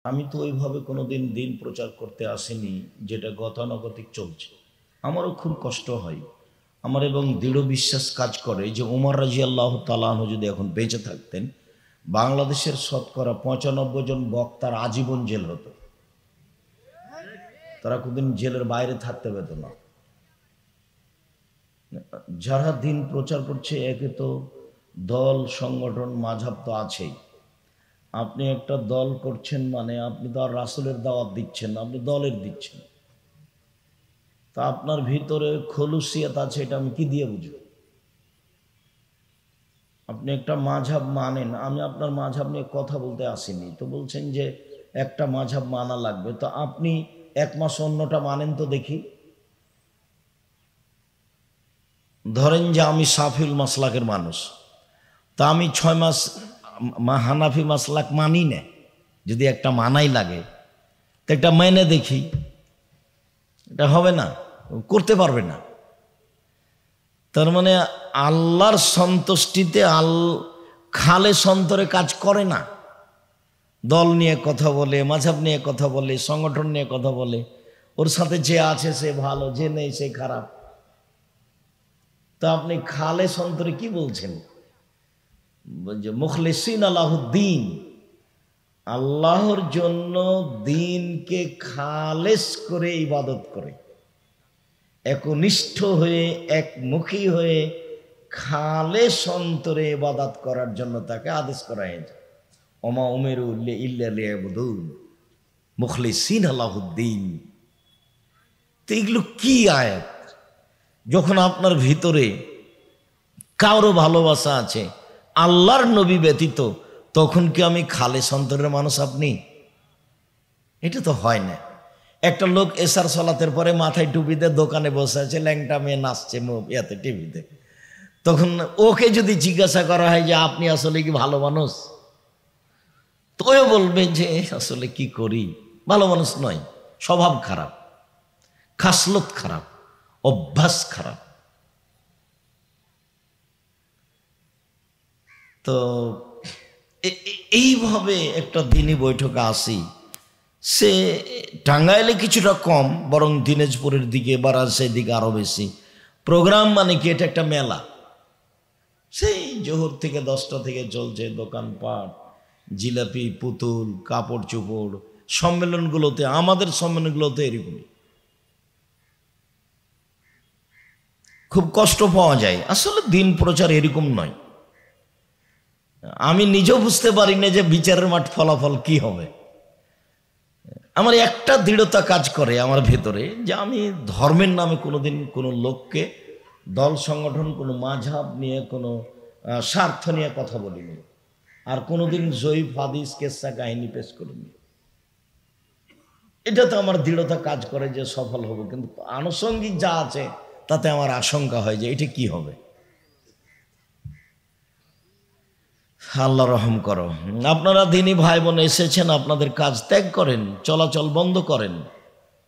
আমি তো ওইভাবে কোনোদিন দিন প্রচার করতে আসিনি, যেটা গতানুগতিক চলছে। আমারও খুব কষ্ট হয়। আমার এবং দৃঢ় বিশ্বাস কাজ করে যে ওমর রাদিয়াল্লাহু তাআলা আনহু যদি এখন বেঁচে থাকতেন, বাংলাদেশের শতকরা ৯৫ জন বক্তার আজীবন জেল হতো। তারা কোনদিন জেলের বাইরে থাকতে পেত না। যারা দিন প্রচার করছে, একে তো দল সংগঠন মাযহাব তো আছেই। আপনি একটা দল করছেন মানে আপনি তো আর রাসূলের দাওয়াত দিচ্ছেন না, আপনি দলের দিচ্ছেন। তা আপনার ভিতরে খলুসিয়াত আছে, এটা আমি কি দিয়ে বুঝব? আপনি একটা মাযহাব মানেন, আমি আপনার মাযহাব নিয়ে কথা বলতে আসিনি। তো বলছেন যে একটা মাযহাব মানা লাগবে, তো আপনি এক মাস অন্যটা মানেন তো দেখি। ধরেন যে আমি শাফিউল মাসলাকের মানুষ, তা আমি ৬ মাস হানাফি মাসলাক মানি না। যদি একটা মানাই লাগে তো একটা মেনে দেখি, এটা হবে না, করতে পারবে না। তার মানে আল্লাহর সন্তুষ্টিতে খালেস অন্তরে কাজ করে না। দল নিয়ে কথা বলে, মাযহাব নিয়ে কথা বলে, সংগঠন নিয়ে কথা বলে, ওর সাথে যে আছে সে ভালো, যে নেই সে খারাপ। তা আপনি খালেস অন্তরে কি বলছেন? যে মুখলিসিন আলাহুদ্দিন, আল্লাহর জন্য দিনকে খালেস করে ইবাদত করে, একনিষ্ঠ হয়ে একমুখী হয়ে খালেস অন্তরে ইবাদত করার জন্য তাকে আদেশ করা হয়েছে। ওমা উমিরু ইল্লা লিয়াবুদুন মুখলিসিন আলাহুদ্দিন। তো এগুলো কি আয়াত? যখন আপনার ভিতরে কারো ভালোবাসা আছে আল্লাহর নবী ব্যতীত, তখন কি আমি খালেস অন্তরের মানুষ আপনি? এটা তো হয় না। একটা লোক এশার সালাতের পরে মাথায় টুপিতে দোকানে বসে আছে, ল্যাংটা মেয়ে নাচছে ইয়াতে টিভিতে, তখন ওকে যদি জিজ্ঞাসা করা হয় যে আপনি আসলে কি ভালো মানুষ, তো ও বলবে যে আসলে কি করি, ভালো মানুষ নয়, স্বভাব খারাপ, খাসলত খারাপ, অভ্যাস খারাপ। তো এইভাবে একটা দিনই বৈঠকে আসি। সে টাঙ্গাইলে কিছুটা কম, বরং দিনাজপুরের দিকে বা রাজশাহীর দিকে আরো বেশি। প্রোগ্রাম মানে কি, এটা একটা মেলা। সেই জোহর থেকে 10টা থেকে চলছে, দোকানপাট, জিলাপি, পুতুল, কাপড় চোপড়। সম্মেলনগুলোতে, আমাদের সম্মেলনগুলোতে এরকমই খুব কষ্ট পাওয়া যায়। আসলে দিন প্রচার এরকম নয়। আমি নিজেও বুঝতে পারি না যে বিচারের মাঠ ফলাফল কি হবে। আমার একটা দৃঢ়তা কাজ করে আমার ভেতরে, যে আমি ধর্মের নামে কোনোদিন কোনো লোককে, দল সংগঠন, কোনো মাযহাব নিয়ে, কোনো স্বার্থ নিয়ে কথা বলিনি, আর কোনোদিন জয়ীফ হাদিস কেসা কাহিনী পেশ করিনি। এটা তো আমার দৃঢ়তা কাজ করে যে সফল হব, কিন্তু আনুষঙ্গিক যা আছে তাতে আমার আশঙ্কা হয় যে এটা কি হবে। আল্লাহ রহম করো। আপনারা দিনী ভাই বোন এসেছেন, আপনাদের কাজ ত্যাগ করেন, চলাচল বন্ধ করেন,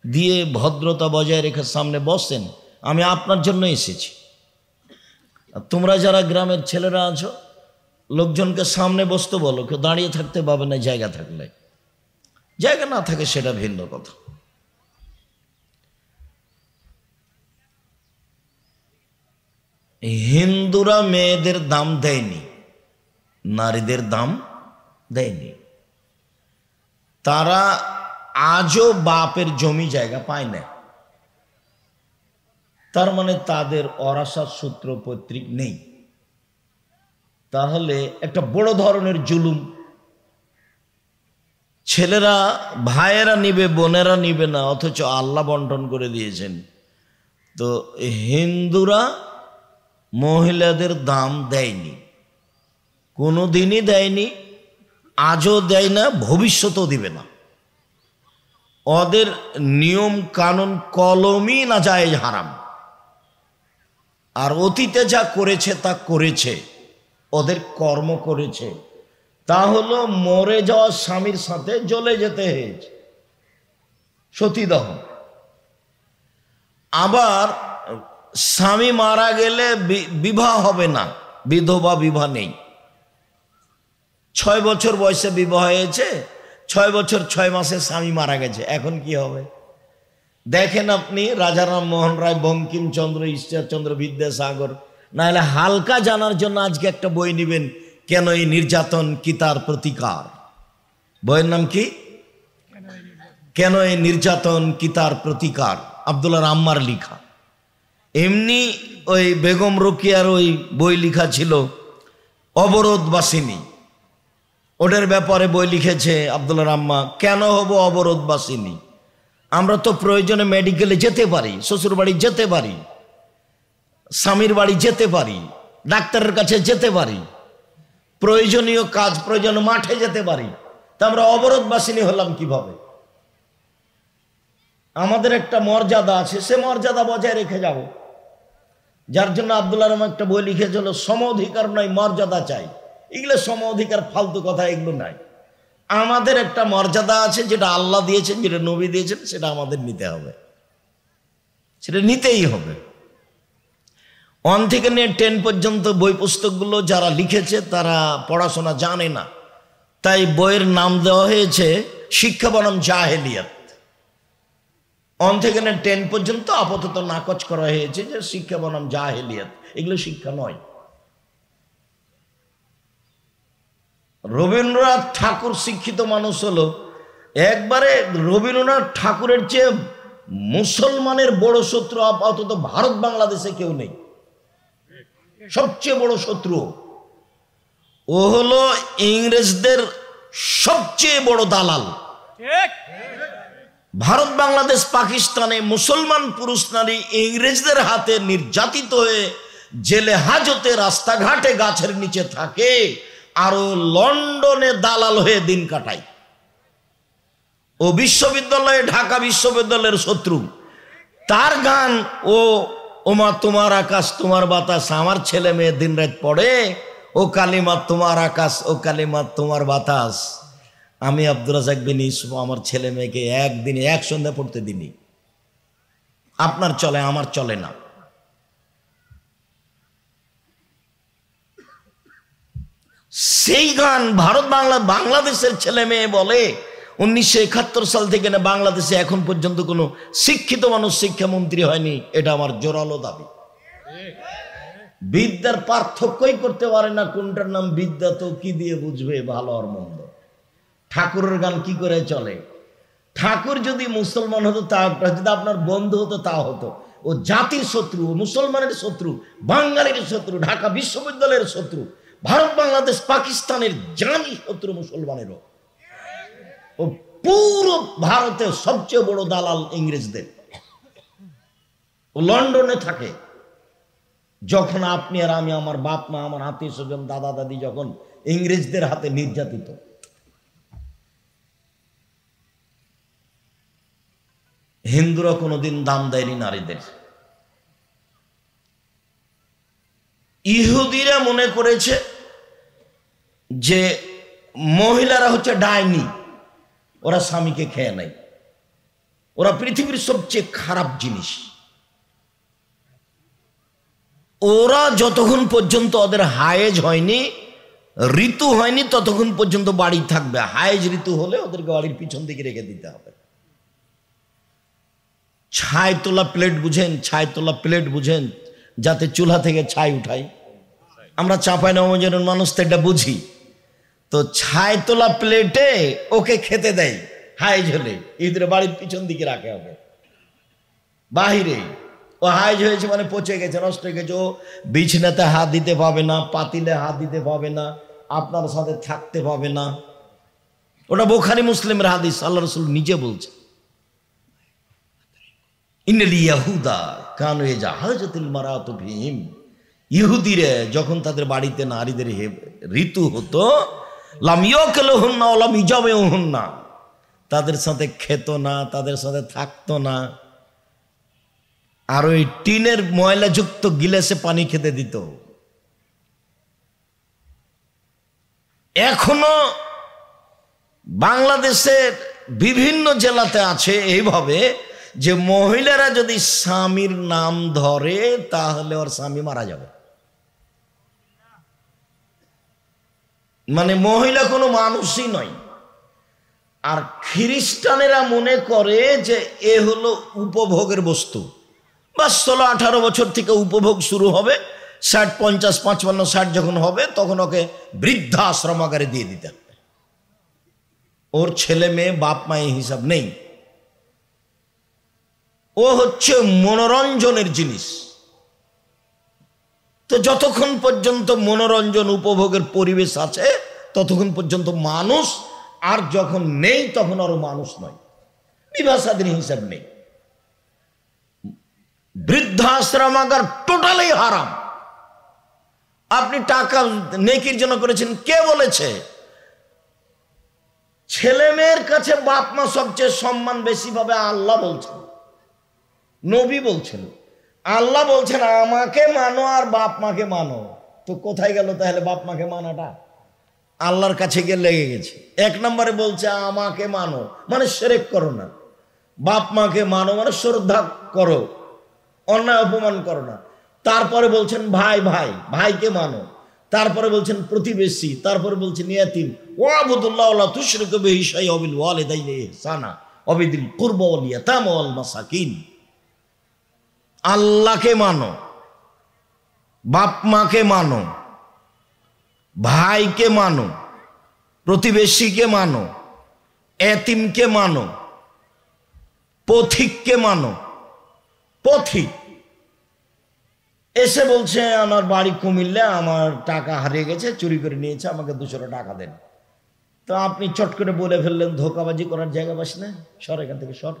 দিয়ে ভদ্রতা বজায় রেখে সামনে বসেন। আমি আপনার জন্য এসেছি। তোমরা যারা গ্রামের ছেলেরা আছো, লোকজনকে সামনে বসতে বলো, কেউ দাঁড়িয়ে থাকতে পাবে না। জায়গা থাকলে, জায়গা না থাকে সেটা ভিন্ন কথা। হিন্দুরা মেয়েদের দাম দেয়নি, নারীদের দাম দেয়নি। তারা আজও বাপের জমি জায়গা পায় না। তার মানে তাদের অরাসার সূত্র পৈতৃক নেই। তাহলে একটা বড় ধরনের জুলুম। ছেলেরা, ভাইয়েরা নিবে, বোনেরা নিবে না, অথচ আল্লাহ বন্টন করে দিয়েছেন। তো হিন্দুরা মহিলাদের দাম দেয়নি, কোনোদিনই দেয়নি, আজও দেয় না, ভবিষ্যতেও দিবে না। ওদের নিয়ম কানুন কলমই না জায়েজ হারাম। আর অতীতে যা করেছে তা করেছে, ওদের কর্ম করেছে, তা হলো মরে যাওয়া স্বামীর সাথে জ্বলে যেতে হয়েছে, সতীদাহ। আবার স্বামী মারা গেলে বিবাহ হবে না, বিধবা বিবাহ নেই। 6 বছর বয়সে বিবাহ হয়েছে, 6 বছর 6 মাসে স্বামী মারা গেছে, এখন কি হবে? দেখেন আপনি রাজারাম মোহন রায়, বঙ্কিমচন্দ্র, ঈশ্বরচন্দ্র বিদ্যাসাগর, নাহলে হালকা জানার জন্য আজকে একটা বই নেবেন, কেন এই নির্যাতন কি তার প্রতিকার। বইয়ের নাম কি? কেন এই নির্যাতন কি তার প্রতিকার, আব্দুল্লাহ আম্মার লিখা। এমনি ওই বেগম রোকেয়ার ওই বই লিখা ছিল অবরোধবাসিনী, ওটার ব্যাপারে বই লিখেছে আব্দুল্লাহ আম্মা। কেন হব অবরোধবাসিনী? আমরা তো প্রয়োজনে মেডিকেলে যেতে পারি, শ্বশুর বাড়ি যেতে পারি, স্বামীর বাড়ি যেতে পারি, ডাক্তারের কাছে যেতে পারি, প্রয়োজনীয় কাজ প্রয়োজন মাঠে যেতে পারি, তা আমরা অবরোধবাসিনী হলাম কিভাবে? আমাদের একটা মর্যাদা আছে, সে মর্যাদা বজায় রেখে যাব। যার জন্য আব্দুল্লাহ রহমান একটা বই লিখেছিল, সম অধিকার নয় মর্যাদা চাই। এগুলো সম অধিকার ফালতু কথা, এগুলো নাই। আমাদের একটা মর্যাদা আছে, যেটা আল্লাহ দিয়েছেন, যেটা নবী দিয়েছেন, সেটা আমাদের নিতে হবে, সেটা নিতেই হবে। 1 থেকে নিয়ে 10 পর্যন্ত বই পুস্তকগুলো যারা লিখেছে তারা পড়াশোনা জানে না, তাই বইয়ের নাম দেওয়া হয়েছে শিক্ষা বনাম জাহেলিয়াত। 1 থেকে নিয়ে 10 পর্যন্ত আপাতত নাকচ করা হয়েছে যে শিক্ষা বনাম জাহেলিয়াত, এগুলো শিক্ষা নয়। রবীন্দ্রনাথ ঠাকুর শিক্ষিত মানুষ হলো, একবারে রবীন্দ্রনাথ ঠাকুরের চেয়ে মুসলমানের বড় শত্রু আপাতত ভারত বাংলাদেশে কেউ নেই। সবচেয়ে বড় শত্রু ও হলো ইংরেজদের সবচেয়ে বড় দালাল। ভারত বাংলাদেশ পাকিস্তানে মুসলমান পুরুষ নারী ইংরেজদের হাতে নির্যাতিত হয়ে জেলে হাজতে রাস্তাঘাটে গাছের নিচে থাকে, আরো লন্ডনে দালাল হয়ে দিন কাটায়। ও বিশ্ববিদ্যালয়ে, ঢাকা বিশ্ববিদ্যালয়ের শত্রু। তার গান ও ওমা তোমার আকাশ তোমার বাতাস, আমার ছেলে মেয়ে দিন রাত পড়ে ও কালিমা তোমার আকাশ ও কালিমা তোমার বাতাস। আমি আব্দুর রাজ্জাক বিন ইউসুফ আমার ছেলে মেয়েকে একদিনে এক সন্ধ্যা পড়তে দিনি। আপনার চলে, আমার চলে না। সেই গান ভারত বাংলাদেশের ছেলে মেয়ে বলে 1971 সাল থেকে না বাংলাদেশে এখন পর্যন্ত কোনো শিক্ষিত মানুষ শিক্ষামন্ত্রী হয়নি। এটা আমার জোরালো দাবি। বিদ্যার পার্থক্যই করতে পারে না, কোনটার নাম বিদ্যা তো কি দিয়ে বুঝবে ভালো আর মন্দ। ঠাকুরের গান কি করে চলে? ঠাকুর যদি মুসলমান হতো তা, যদি আপনার বন্ধু হতো তা হতো। ও জাতির শত্রু, মুসলমানের শত্রু, বাঙালির শত্রু, ঢাকা বিশ্ববিদ্যালয়ের শত্রু, ভারত বাংলাদেশ পাকিস্তানের জানি শত্রু মুসলমানেরও। ও পুরো ভারতের সবচেয়ে বড় দালাল ইংরেজদের। ও লন্ডনে থাকে। যখন আপনি আর আমি, আমার বাপ মা, আমার আত্মীয় স্বজন, দাদা দাদি যখন ইংরেজদের হাতে নির্যাতিত, হিন্দুরা কোনোদিন দাম দেয়নি নারীদের। ইহুদিরা মনে করেছে যে মহিলারা হচ্ছে ডাইনি, ওরা স্বামীকে খেয়ে নেয়, ওরা পৃথিবীর সবচেয়ে খারাপ জিনিস। ওরা যতক্ষণ পর্যন্ত ওদের হায়েজ হয়নি, ঋতু হয়নি, ততক্ষণ পর্যন্ত বাড়ি থাকবে। হায়েজ ঋতু হলে ওদেরকে বাড়ির পিছন দিকে রেখে দিতে হবে। ছাই তোলা প্লেট বুঝেন? ছাই তোলা প্লেট বুঝেন? যাতে চুলা থেকে ছাই উঠাই। আমরা চাঁপাইনবাবগঞ্জের মানুষ তো এটা বুঝি। তো ছাই তোলা প্লেটে ওকে খেতে দেয় হাইজ হলে, ইঁদুরে বাড়ির পিছন দিকে রাখে হবে বাহিরে। ও হাইজ হয়েছে মানে পচে গেছে, নষ্ট হয়ে গেছে, ও বিছনাতে হাত দিতে পাবে না, পাতিলে হাত দিতে পাবে না, আপনার সাথে থাকতে পাবে না। ওটা বুখারী মুসলিমের হাদিস, আল্লাহ রাসূল নিজে বলছে। ইন্নাল ইয়াহুদা কানু ইয়াজাহাজাতুল মারাতু ফিহিম, ইহুদিরা যখন তাদের বাড়িতে নারীদের ঋতু হতো, লাম ইয়াকুলুহুন্না ওয়া লাম ইজামিউহুন্না, তাদের সাথে খেত না, তাদের সাথে থাকতো না, আর ওই টিনের ময়লাযুক্ত গিলাসে পানি খেতে দিত। এখনো বাংলাদেশের বিভিন্ন জেলাতে আছে এইভাবে যে মহিলারা যদি স্বামীর নাম ধরে তাহলে ওর স্বামী মারা যাবে। মানে মহিলা কোনো মানুষই নয়। আর খ্রিস্টানেরা মনে করে যে এ হলো উপভোগের বস্তু, বাস 16-18 বছর থেকে উপভোগ শুরু হবে, 60, 50, 55, 60 যখন হবে তখন ওকে বৃদ্ধাশ্রমাগারে দিয়ে দিতে হবে। ওর ছেলে মেয়ে বাপ মায়ের হিসাব নেই, ও হচ্ছে মনোরঞ্জনের জিনিস। তো যতক্ষণ পর্যন্ত মনোরঞ্জন উপভোগের পরিবেশ আছে ততক্ষণ পর্যন্ত মানুষ, আর যখন নেই তখন আরো মানুষ নয়, বিবাহ স্বাধীন হিসাব নেই। বৃদ্ধাশ্রমাগার টোটালি হারাম। আপনি টাকা নেকির জন্য করেছেন, কে বলেছে? ছেলে মেয়ের কাছে বাপ মা সবচেয়ে সম্মান বেশি পাবে, আল্লাহ বলছেন, নবী বলছেন। আল্লাহ বলছেন আমাকে মানো আর বাপ মাকে মানো। তো কোথায় গেল তাহলে বাপ মাকে মানাটা? আল্লাহর কাছে গিয়ে লেগে গেছে। 1 নম্বরে বলছে আমাকে মানো মানে শিরক করো না, বাপ মাকে মানো মানে শ্রদ্ধা করো, অন্যায় অপমান করো না। তারপরে বলছেন ভাই ভাই ভাইকে মানো, তারপরে বলছেন প্রতিবেশী, তারপরে বলছেন ইয়াতিম, ওয়াবুদুল্লাহ ওয়া লা তুশরিকু বিহি শাইআন ওয়া বিল ওয়ালিদাইনি ইহসানা ওয়া বিযিল কুরবা ওয়াল ইয়াতামা ওয়াল মাসাকিন। আল্লাহকে মানো, বাপ মাকে মানো, ভাইকে মানো, প্রতিবেশীকে মানো, এতিমকে মানো, পথিককে মানো। পথিক এসে বলছে আমার বাড়ি কুমিল্লা, আমার টাকা হারিয়ে গেছে, চুরি করে নিয়েছে, আমাকে 200 টাকা দেন। তো আপনি চট করে বলে ফেললেন, ধোকাবাজি করার জায়গা পাস না, সর এখান থেকে সর,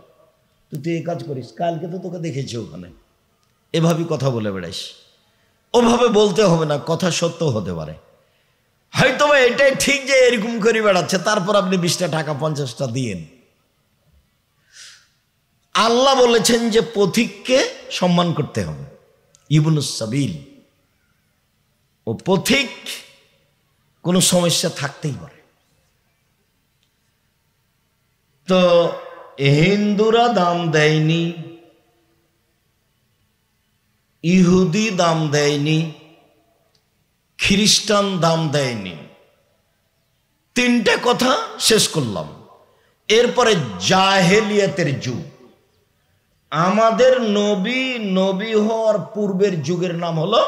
তুই এই কাজ করিস, কালকে তো তোকে দেখেছি ওখানে। এভাবে কথা বলে বেড়াইস। ওভাবে বলতে হবে না, কথা সত্য হতে পারে, হয়তো এটাই ঠিক যে এরকম করে বেড়াচ্ছে, তারপর আপনি 20টা টাকা 50টা দিয়েন। আল্লাহ বলেছেন যে পথিককে সম্মান করতে হবে, ইবনুস সাবিল। ও পথিক কোনো সমস্যা থাকতেই পারে। তো হিন্দুরা দাম দেয়নি, ইহুদি দাম দেয়নি, খ্রিস্টান দাম দেয়নি। 3টে কথা শেষ করলাম। এরপরে জাহেলিয়াতের যুগ। আমাদের নবী হওয়ার পূর্বের যুগের নাম হলো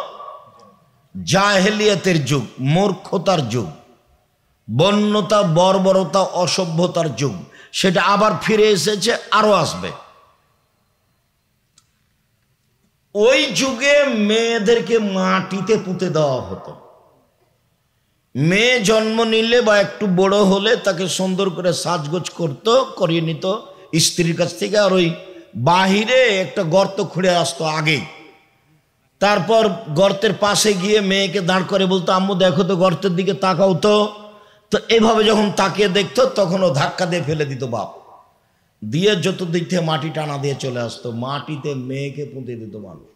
জাহেলিয়াতের যুগ, মূর্খতার যুগ, বন্যতা, বর্বরতা, অসভ্যতার যুগ। সেটা আবার ফিরে এসেছে, আরো আসবে। ওই যুগে মেয়েদেরকে মাটিতে পুঁতে দেওয়া হতো। মেয়ে জন্ম নিলে বা একটু বড় হলে তাকে সুন্দর করে সাজগোজ করতো, করিয়ে নিত স্ত্রীর কাছ থেকে। আর ওই বাহিরে একটা গর্ত খুঁড়ে আসতো আগেই। তারপর গর্তের পাশে গিয়ে মেয়েকে দাঁড় করে বলতো, আম্মু দেখো তো গর্তের দিকে তাকাও তো। তো এভাবে যখন তাকিয়ে দেখতো তখন ও ধাক্কা দিয়ে ফেলে দিত বাপ, দিয়ে চতুর্দিক থেকে মাটি টানা দিয়ে চলে আসতো। মাটিতে মেয়েকে পুঁতে দিত মানুষ।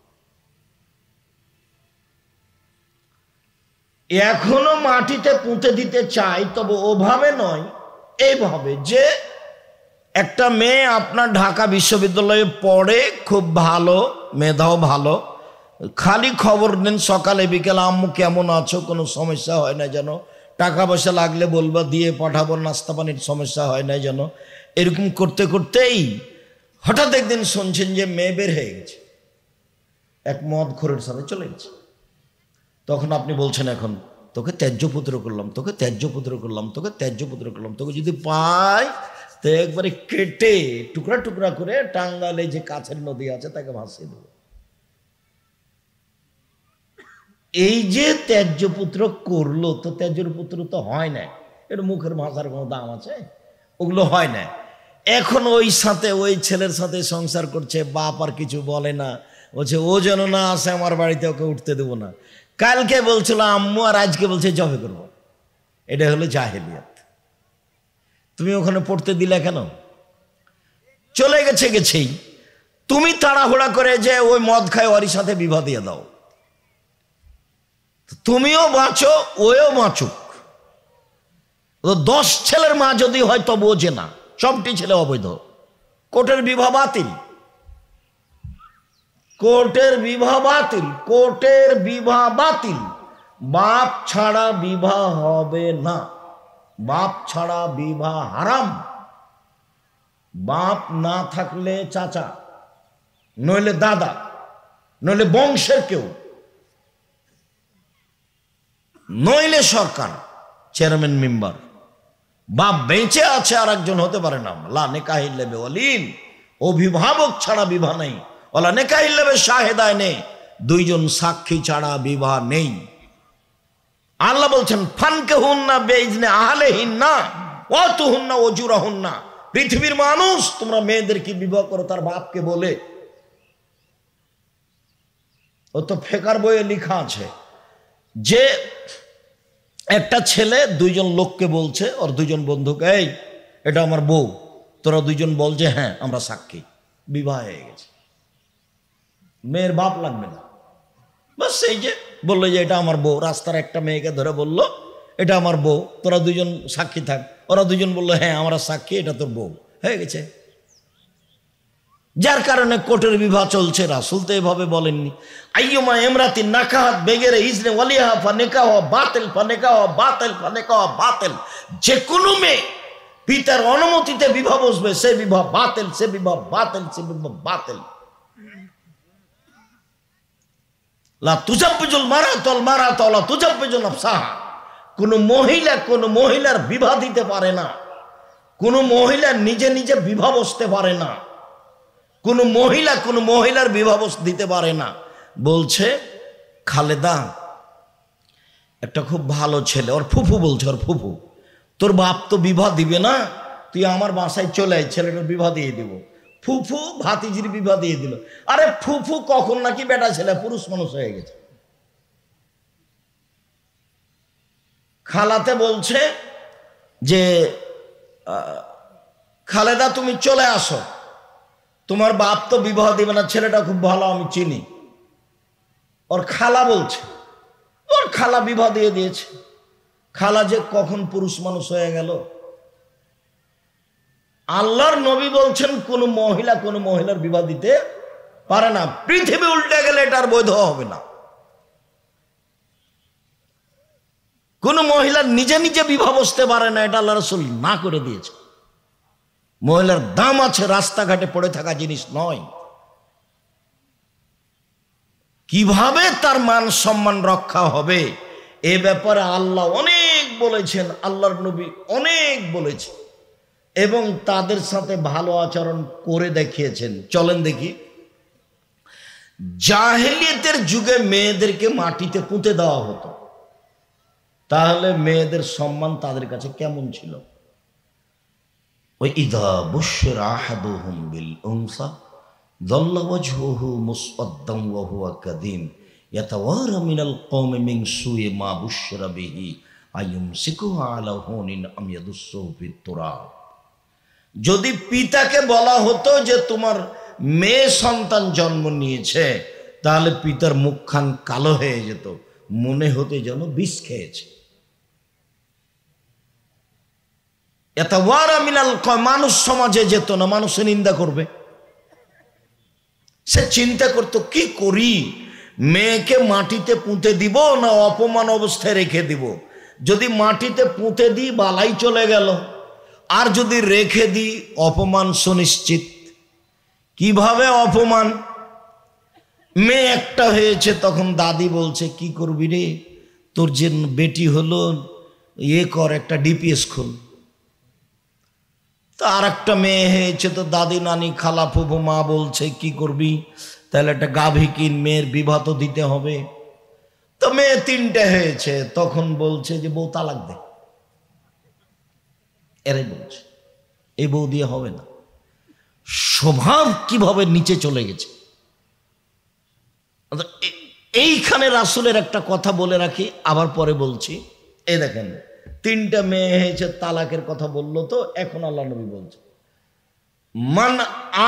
এখনো মাটিতে পুঁতে দিতে চাই, তবে ওভাবে নয়, এইভাবে যে একটা মেয়ে আপনার ঢাকা বিশ্ববিদ্যালয়ে পড়ে, খুব ভালো, মেধাও ভালো, খালি খবর নেন সকালে বিকেলে, আম্মু কেমন আছো, কোনো সমস্যা হয় না যেন, টাকা পয়সা লাগলে বলবা দিয়ে পাঠাবো, নাস্তা পানির সমস্যা হয় না যেন। এরকম করতে করতেই হঠাৎ একদিন শুনছেন যে মেয়ে বের হয়ে গেছে, এক মদখোরের সাথে চলে গেছে। তখন আপনি বলছেন এখন তোকে ত্যায্য পুত্র করলাম, তোকে ত্যায্য পুত্র করলাম, তোকে ত্যায্য পুত্র করলাম। তোকে যদি পাই তো একবারে কেটে টুকরা টুকরা করে টাঙ্গালে যে কাছের নদী আছে তাকে ভাসিয়ে দেবো। এই যে ত্যায্য পুত্র করলো, তো ত্যায্য পুত্র তো হয় না, এর মুখের ভাষার কোনো দাম আছে? ওগুলো হয় না। এখন ওই সাথে ওই ছেলের সাথে সংসার করছে, বাপ আর কিছু বলে না, বলছে ও যেন না আসে আমার বাড়িতে, ওকে উঠতে দেবো না। কালকে বলছিল আম্মু, আর আজকে বলছে জবে করবো। এটা হলো জাহেলিয়াত। তুমি ওখানে পড়তে দিলে কেন? চলে গেছে, গেছেই। তুমি তাড়াহুড়া করে যে ওই মদ খায় ওর সাথে বিবাহ দিয়ে দাও, তুমিও বাঁচো ওও বাঁচুক। 10 ছেলের মা যদি হয় তবুও যে না, সবটি ছেলে অবৈধ। কোর্টের বিবাহ বাতিল, কোর্টের বিবাহ বাতিল, কোর্টের বিবাহ বাতিল। বাপ ছাড়া বিবাহ হবে না, বাপ ছাড়া বিবাহ হারাম। বাপ না থাকলে চাচা, নইলে দাদা, নইলে বংশের কেউ, নইলে সরকার, চেয়ারম্যান মেম্বার। বাপ বেঁচে আছে আর একজন হতে পারে না। লা নেকাহিল্লা বিওয়ালিন, অভিভাবক ছাড়া বিবাহ নেই। ওলা নেকাহিল্লা বিশাহিদায় নেই, দুইজন সাক্ষী ছাড়া বিবাহ নেই। আল্লাহ বলছেন ফানকিহুন্না বিইজনি আহলিহিন্না ওয়াতুহুন্না উজুরাহুন্না। পৃথিবীর মানুষ, তোমরা মেয়েদেরকে বিবাহ করো তার বাপকে বলে। ও তো ফেকার বইয়ে লেখা আছে যে একটা ছেলে দুইজন লোককে বলছে, ওর দুইজন বন্ধুকে, এই এটা আমার বউ, তোরা দুইজন বল যে হ্যাঁ আমরা সাক্ষী, বিবাহ হয়ে গেছে। মেয়ের বাপ লাগবে না, বাস এই যে বললো যে এটা আমার বউ। রাস্তার একটা মেয়েকে ধরে বললো এটা আমার বউ, তোরা দুজন সাক্ষী থাক। ওরা দুজন বললো হ্যাঁ আমরা সাক্ষী, এটা তোর বউ, হয়ে গেছে। যার কারণে কোর্টের বিবাহ চলছে। রাসূল তো এভাবে বলেননি আইয়ুমা ইমরাতিন নাকাহাত বেগেরে ইজনে ওয়ালিহা ফানিকাহু বাতিল, ফানিকাহু বাতিল, ফানিকাহু বাতিল। যে কোনো মেয়ে পিতার অনুমতিতে বিবাহ বসবে, সে বিবাহ বাতিল, সে বিবাহ বাতিল, সে বিবাহ বাতিল। লা তুজাব্বিজুল মারাতুল মারাতু লা তুজাব্বিজু নাফসাহা। কোন মহিলা কোন মহিলার বিবাহ দিতে পারে না, কোন মহিলা নিজে নিজে বিবাহ বসতে পারে না, কোন মহিলা কোন মহিলার বিবাহ দিতে পারে না। বলছে খালেদা একটা খুব ভালো ছেলে, ওর ফুফু বলছে, ওর ফুফু, তোর বাপ তো বিবাহ দিবে না, তুই আমার বাসায় চলে আয়, ছেলেটার বিবাহ দিয়ে দিব। ফুফু ভাতিজির বিবাহ দিয়ে দিল। আরে ফুফু কখন নাকি বেটা ছেলে পুরুষ মানুষ হয়ে গেছে। খালাতে বলছে যে খালেদা তুমি চলে আসো, তোমার বাপ তো বিবাহ দিবে না, ছেলেটা খুব ভালো আমি চিনি। ওর খালা বলছে, ওর খালা বিবাহ দিয়ে দিয়েছে। খালা যে কখন পুরুষ মানুষ হয়ে গেল। আল্লাহর নবী বলছেন কোন মহিলা কোন মহিলার বিবাহ দিতে পারে না। পৃথিবী উল্টে গেলে এটা আর বৈধ হবে না। কোন মহিলা নিজে নিজে বিবাহ বসতে পারে না, এটা আল্লাহ রাসূল না করে দিয়েছে। মহিলার দাম আছে, রাস্তাঘাটে পড়ে থাকা জিনিস নয়। কিভাবে তার মান সম্মান রক্ষা হবে এ ব্যাপারে আল্লাহ অনেক বলেছেন, আল্লাহর নবী অনেক বলেছেন এবং তাদের সাথে ভালো আচরণ করে দেখিয়েছেন। চলেন দেখি, জাহেলিয়াতের যুগে মেয়েদেরকে মাটিতে পুঁতে দেওয়া হতো, তাহলে মেয়েদের সম্মান তাদের কাছে কেমন ছিল? ওই ইদা বুশরা আহাদুহুম বিল উনসা যাল্লা ওয়াজহুহু মুসওয়াদ্দান ওয়া হুয়া কাযীম ইয়াতাওয়ারা মিনাল কওমি মিন সুই মা বুশরা বিহি আইয়ুমসিকুহু আলা হুনিন আম ইয়াদুসসুহু ফিত তুরাব। যদি পিতাকে বলা হতো যে তোমার মেয়ে সন্তান জন্ম নিয়েছে, তাহলে পিতার মুখখান কালো হয়ে যেত, মনে হতে যেন বিষ খেয়েছে। ইয়াতাওয়ারা মিনাল কওম, মানুষ সমাজে যেত না, মানুষের নিন্দা করবে। সে চিন্তা করত কি করি, মেয়েকে মাটিতে পুঁতে দিব না অপমান অবস্থায় রেখে দিব। যদি মাটিতে পুঁতে দিই বালাই চলে গেল, আর যদি রেখে দিই অপমান সুনিশ্চিত। কিভাবে অপমান? মেয়ে একটা হয়েছে, তখন দাদি বলছে কি করবি রে, তোর যে বেটি হলো কর, একটা ডিপিএস খোল। তো আর একটা মেয়ে হয়েছে, তো দাদি নানি খালা ফুফু মা বলছে কি করবি, তাহলে একটা গাভী কিন, মেয়ের বিবাহ তো দিতে হবে। তো মেয়ে তিনটে হয়েছে, তখন বলছে যে বউ তালাক দে। এরাই বলছে এই বউ দিয়ে হবে না। স্বভাব কিভাবে নিচে চলে গেছে। এইখানে রাসূলের একটা কথা বলে রাখি, আবার পরে বলছি। এই দেখেন, তিনটা মেয়ে হয়েছে, তালাকের কথা বললো, তো এখন আল্লাহ নবী বলছে মান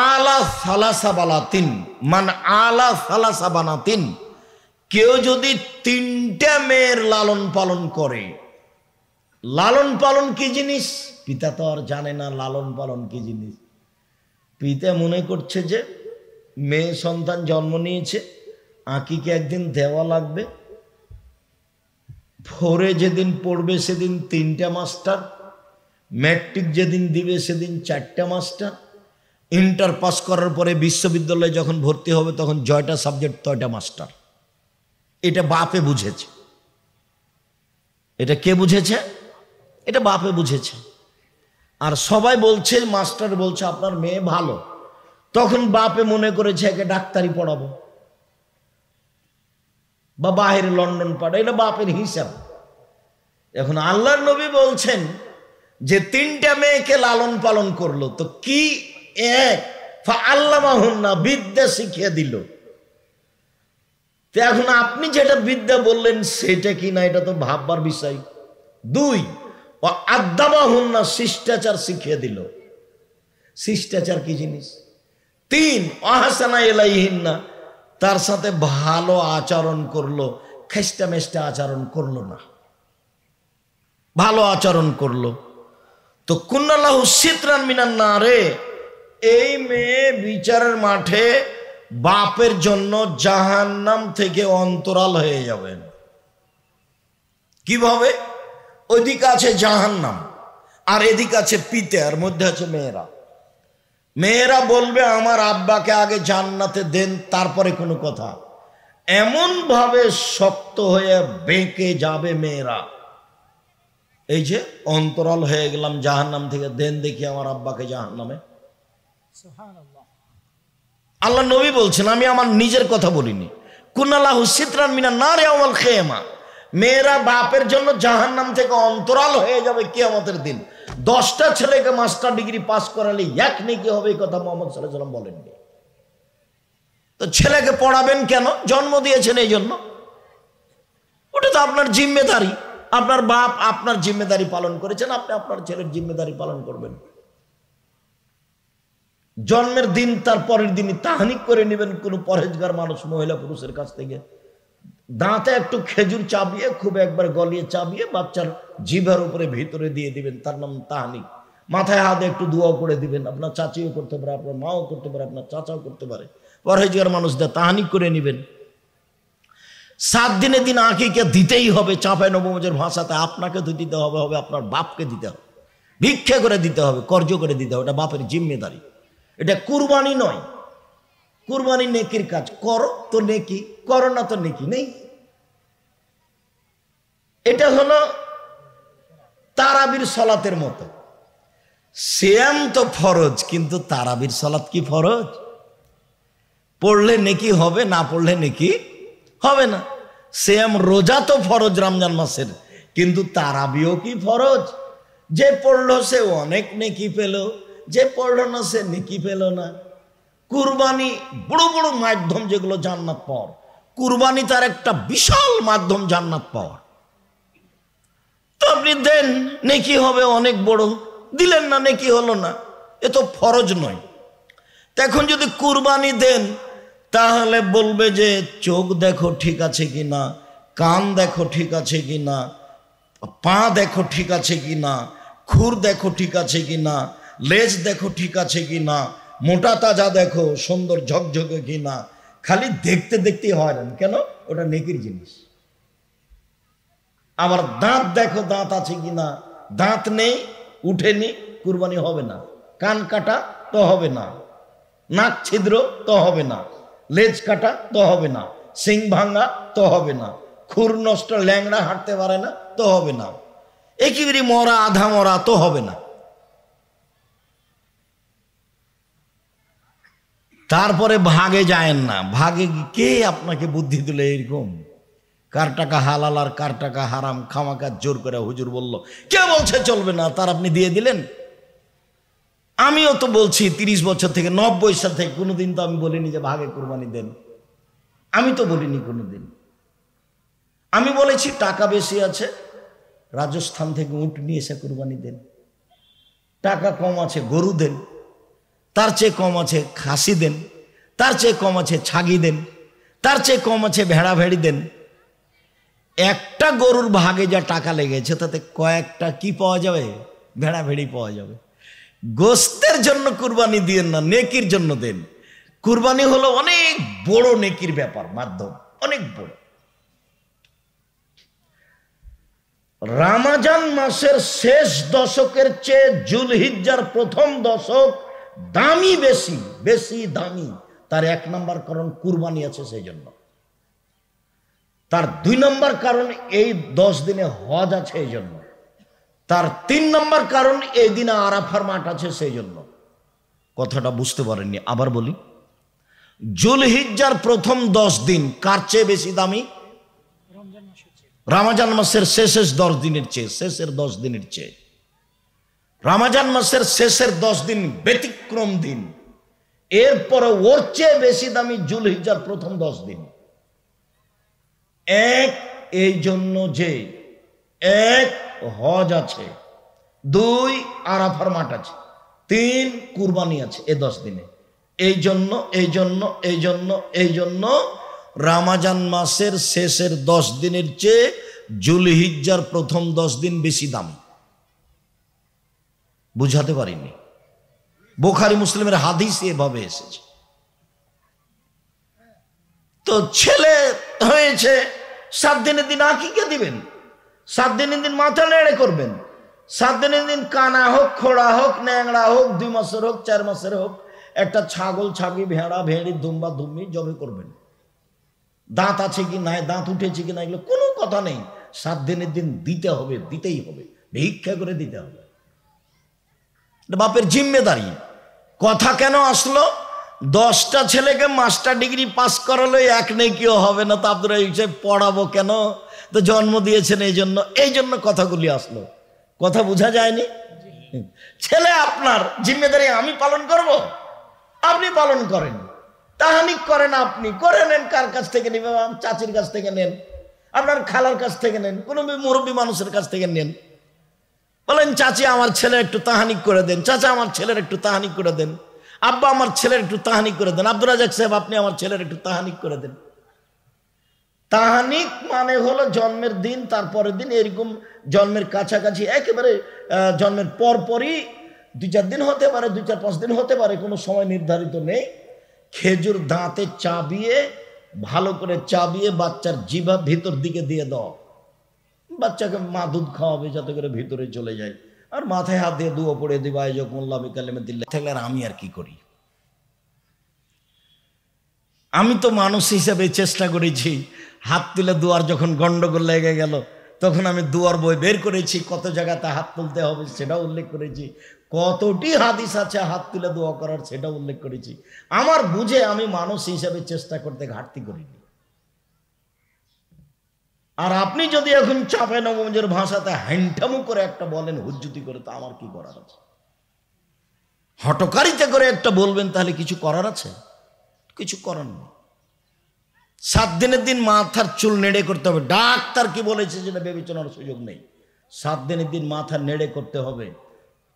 আলা সালাসা বালাতিন, মান আলা সালাসা বানাতিন, কেউ যদি তিনটা মেয়ের লালন পালন করে। লালন পালন কি জিনিস পিতা তো আর জানে না, লালন পালন কি জিনিস। পিতা মনে করছে যে মেয়ে সন্তান জন্ম নিয়েছে, আঁকিকে একদিন দেওয়া লাগবে, ফোরে যেদিন পড়বে সেদিন 3টা মাস্টার, ম্যাট্রিক যেদিন দিবে সেদিন 4টা মাস্টার, ইন্টার পাস করার পরে বিশ্ববিদ্যালয়ে যখন ভর্তি হবে তখন জয়টা সাবজেক্ট তয়টা মাস্টার। এটা বাপে বুঝেছে। এটা কে বুঝেছে? এটা বাপে বুঝেছে। আর সবাই বলছে, মাস্টার বলছে আপনার মেয়ে ভালো, তখন বাপে মনে করেছে একে ডাক্তারি পড়াবো বা বাইরে লন্ডন পাঠাবো, এটা বাপের হিসাব। এখন আল্লাহর নবী বলছেন যে 3টা মেয়েকে লালন পালন করলো, তো কি এক আল্লামাহুন্না, বিদ্যা শিখিয়ে দিল। তো এখন আপনি যেটা বিদ্যা বললেন সেটা কি না, এটা তো ভাববার বিষয়। 2 আদাবাহুন্না, শিষ্টাচার শিখিয়ে দিল। শিষ্টাচার কি জিনিস? 3 আহসানা ইলাইহিন্না, তার সাথে ভালো আচরণ করলো, খেস্টা মেস্টা আচরণ করলো না, ভালো আচরণ করলো। তো কুন্নাল্লাহু সিতরান মিনান নারে, এই মেয়ে বিচারের মাঠে বাপের জন্য জাহান্নাম থেকে অন্তরাল হয়ে যাবেন। কিভাবে? ওইদিকে আছে জাহান্নাম আর এদিকে আছে পিতে, আর মধ্যে আছে মেয়েরা। মেয়েরা বলবে আমার আব্বাকে আগে জান্নাতে দেন, তারপরে কোনো কথা। এমন ভাবে শক্ত হয়ে বেঁকে যাবে মেয়েরা, এই যে অন্তরাল হয়ে গেলাম জাহান্নাম থেকে, দেন দেখি আমার আব্বাকে জাহান্নামে। আল্লাহ নবী বলছেন, আমি আমার নিজের কথা বলিনি। কুনাল্লাহু সিতরান মিনান নারি ইয়াউমাল কিয়ামা, মেয়েরা বাপের জন্য জাহান্নাম থেকে অন্তরাল হয়ে যাবে কিয়ামতের দিন। 10টা ছেলেকে মাস্টার ডিগ্রি পাস করালে এক নেকি হবে, এই কথা মুহাম্মদ সাল্লাল্লাহু আলাইহি ওয়াসাল্লাম বলেননি। তো ছেলেকে পড়াবেন কেন? জন্ম দিয়েছেন এই জন্য। ওটা তো আপনার জিম্মেদারি, আপনার বাপ আপনার জিম্মেদারি পালন করেছেন, আপনি আপনার ছেলের জিম্মেদারি পালন করবেন। জন্মের দিন তার পরের দিনই তাহনিক করে নেবেন কোনো পরহেজগার মানুষ মহিলা পুরুষের কাছ থেকে। দাঁতে একটু খেজুর চাবিয়ে, খুব একবার গলিয়ে চাবিয়ে বাচ্চার জিভার উপরে ভিতরে দিয়ে দিবেন, তার নাম তাহনিক। মাথায় হাতে একটু দোয়া করে দিবেন, আপনার চাচিও করতে পারে, আপনার মাও করতে পারে, আপনার চাচাও করতে পারে। পরহেজগার মানুষদের তাহনিক করে নেবেন। 7 দিনের দিন আকিকা দিতেই হবে, চাঁপাই নবমজের ভাষাতে আপনাকে তো দিতে হবে, হবে আপনার বাপকে দিতে হবে, ভিক্ষা করে দিতে হবে, কর্জ করে দিতে হবে। এটা বাপের জিম্মেদারি, এটা কুরবানি নয়। কুরবানি নেকির কাজ, করো তো নেকি, করো না তো নেকি নেই। এটা হলো তারাবির সালাতের মতো। সিয়াম তো ফরজ, কিন্তু তারাবির সালাত কি ফরজ? পড়লে নেকি হবে, না পড়লে নেকি হবে না। সিয়াম রোজা তো ফরজ রমজান মাসের, কিন্তু তারাবিও কি ফরজ? যে পড়লো সে অনেক নেকি পেল, যে পড়লো না সে নেকি পেল না। কুরবানি বড় বড় মাধ্যম যেগুলো জান্নাত পাওয়ার, কুরবানি তার একটা বিশাল মাধ্যম জান্নাত পাওয়ার। তো আপনি দেন, নেকি হবে অনেক বড়, দিলেন না, নেকি হলো না, এ তো ফরজ নয়। এখন যদি কুরবানি দেন তাহলে বলবে যে চোখ দেখো ঠিক আছে কিনা, কান দেখো ঠিক আছে কিনা, পা দেখো ঠিক আছে কিনা, খুর দেখো ঠিক আছে কিনা, লেজ দেখো ঠিক আছে কিনা, মোটা তাজা দেখো, সুন্দর ঝকঝকে কিনা। খালি দেখতে দেখতেই হয় না কেন? ওটা নেকির জিনিস। আবার দাঁত দেখো, দাঁত আছে কিনা, দাঁত নেই, উঠেনি, কুরবানি হবে না। কান কাটা তো হবে না, নাক ছিদ্র তো হবে না, লেজ কাটা তো হবে না, সিং ভাঙ্গা তো হবে না, খুর নষ্ট, ল্যাংড়া হাঁটতে পারে না তো হবে না, একেবারে মরা আধা মরা তো হবে না। তারপরে ভাগে যায়েন না। ভাগে কে আপনাকে বুদ্ধি দিল এরকম? কার টাকা হালাল আর কার টাকা হারাম খামাকা জোর করে হুজুর বলল, কে বলছে চলবে না, তার আপনি দিয়ে দিলেন। আমিও তো বলছি 30 বছর থেকে, 90 সাল থেকে কোনোদিন তো আমি বলিনি যে ভাগে কুরবানি দেন। আমি তো বলিনি কোনোদিন। আমি বলেছি টাকা বেশি আছে, রাজস্থান থেকে উট নিয়ে এসে কুরবানি দেন। টাকা কম আছে, গরু দেন। তার চেয়ে কম আছে খাসি দেন, তার চেয়ে কম আছে ছাগি দেন, তার চেয়ে কম আছে ভেড়া ভেড়ি দেন। একটা গরুর ভাগে যা টাকা লেগেছে তাতে কয়েকটা কি পাওয়া যাবে? ভেড়া ভেড়ি পাওয়া যাবে। গোস্তের জন্য কুরবানি দিয়েন না, নেকির জন্য দেন। কুরবানি হলো অনেক বড় নেকির ব্যাপার, মাধ্যম অনেক বড়। রমজান মাসের শেষ দশকের চেয়ে জুলহিজ্জার প্রথম দশক দামি, বেশি বেশি দামি। তার 1 নম্বর কারণ কুরবানি আছে সেই জন্য। তার 2 নম্বর কারণ এই 10 দিনে হজ আছে এই জন্য। তার 3 নম্বর কারণ এই দিনে আরাফার মাঠ আছে সেই জন্য। কথাটা বুঝতে পারেননি, আবার বলি। জুলহিজ্জার প্রথম 10 দিন কার চেয়ে বেশি দামি? রমজান মাসের শেষের 10 দিনের চেয়ে, শেষের 10 দিনের চেয়ে। রমজান মাসের শেষের 10 দিন ব্যতিক্রম দিন, এরপরে ওর চেয়ে বেশি দামি জুলহিজ্জার প্রথম 10 দিন। এক, এই জন্য যে 1 হজ আছে, 2 আরাফার মাঠ আছে, 3 কুরবানি আছে এই 10 দিনে। এই জন্য রমজান মাসের শেষের 10 দিনের চেয়ে জুলহিজ্জার প্রথম 10 দিন বেশি দামি। বুঝাতে পারিনি? বুখারী মুসলিমের হাদিস এভাবে এসেছে। তো ছেলে হয়েছে, 7 দিনের দিন আকিকা দিবেন, 7 দিনের দিন মাথা নেড়ে করবেন, 7 দিনের দিন কানা হোক, খোড়া হোক, ন্যাংড়া হোক, 2 মাসের হোক, 4 মাসের হোক, একটা ছাগল, ছাগি, ভেড়া, ভেড়ি, দুম্বা, দুম্বি জবে করবেন। দাঁত আছে কি নাই, দাঁত উঠেছে কি না, এগুলো কোনো কথা নেই। 7 দিনের দিন দিতে হবে, দিতেই হবে, ভিক্ষা করে দিতে হবে। বাপের জিম্মেদারি। কথা কেন আসলো? 10টা ছেলেকে মাস্টার ডিগ্রি পাস করালো, 1 নেকিও হবে না, তো আপনারা হিসেবে পড়াবো কেন? তো জন্ম দিয়েছেন এই জন্য কথাগুলি আসলো। কথা বোঝা যায়নি? ছেলে আপনার জিম্মেদারি আমি পালন করব, আপনি পালন করেন। তাহানিক করেন, আপনি করে নেন। কার কাছ থেকে নেবেন? চাচির কাছ থেকে নেন, আপনার খালার কাছ থেকে নেন, কোনো মুরব্বী মানুষের কাছ থেকে নেন। বলেন, চাচি আমার ছেলে একটু তাহানিক করে দেন, চাচা আমার ছেলের একটু তাহানিক করে দেন, আব্বা আমার ছেলের একটু তাহানিক করে দেন, আব্দুল রাজাক সাহেব আপনি আমার ছেলের একটু তাহানিক করে দেন। তাহানিক মানে হলো জন্মের দিন, তারপরের দিন, এরকম জন্মের কাছাকাছি, একেবারে জন্মের পরপরই 2-4 দিন হতে পারে, 2-4-5 দিন হতে পারে, কোনো সময় নির্ধারিত নেই। খেজুর দাঁতে চাবিয়ে, ভালো করে চাবিয়ে বাচ্চার জিভা ভিতর দিকে দিয়ে দাও। বাচ্চাকে মা দুধ খাওয়াবে যাতে করে ভিতরে চলে যায়, আর মাথায় হাত দিয়ে দুয়া পড়ে দিবা, এই যখন কালেমে দিল্লা থাকলে। আর আমি আর কি করি? আমি তো মানুষ হিসেবে চেষ্টা করেছি, হাত তুলে দুয়ার যখন গন্ডগোল লেগে গেল, তখন আমি দুয়ার বই বের করেছি, কত জায়গাতে হাত তুলতে হবে সেটাও উল্লেখ করেছি, কতটি হাদিস আছে হাত তুলে দোয়া করার সেটাও উল্লেখ করেছি। আমার বুঝে আমি মানুষ হিসেবে চেষ্টা করতে ঘাটতি করিনি। আর আপনি যদি এখন চাপে নবমের ভাষাতে হ্যান্টামু করে একটা বলেন, হুজ্জুতি করে, তো আমার কি করার আছে? হটকারিতা করে একটা বলবেন, তাহলে কিছু করার আছে? কিছু করার নেই। 7 দিনের দিন মাথার চুল নেড়ে করতে হবে। ডাক্তার কি বলেছে যেটা বিবেচনার সুযোগ নেই। 7 দিনের দিন মাথা নেড়ে করতে হবে,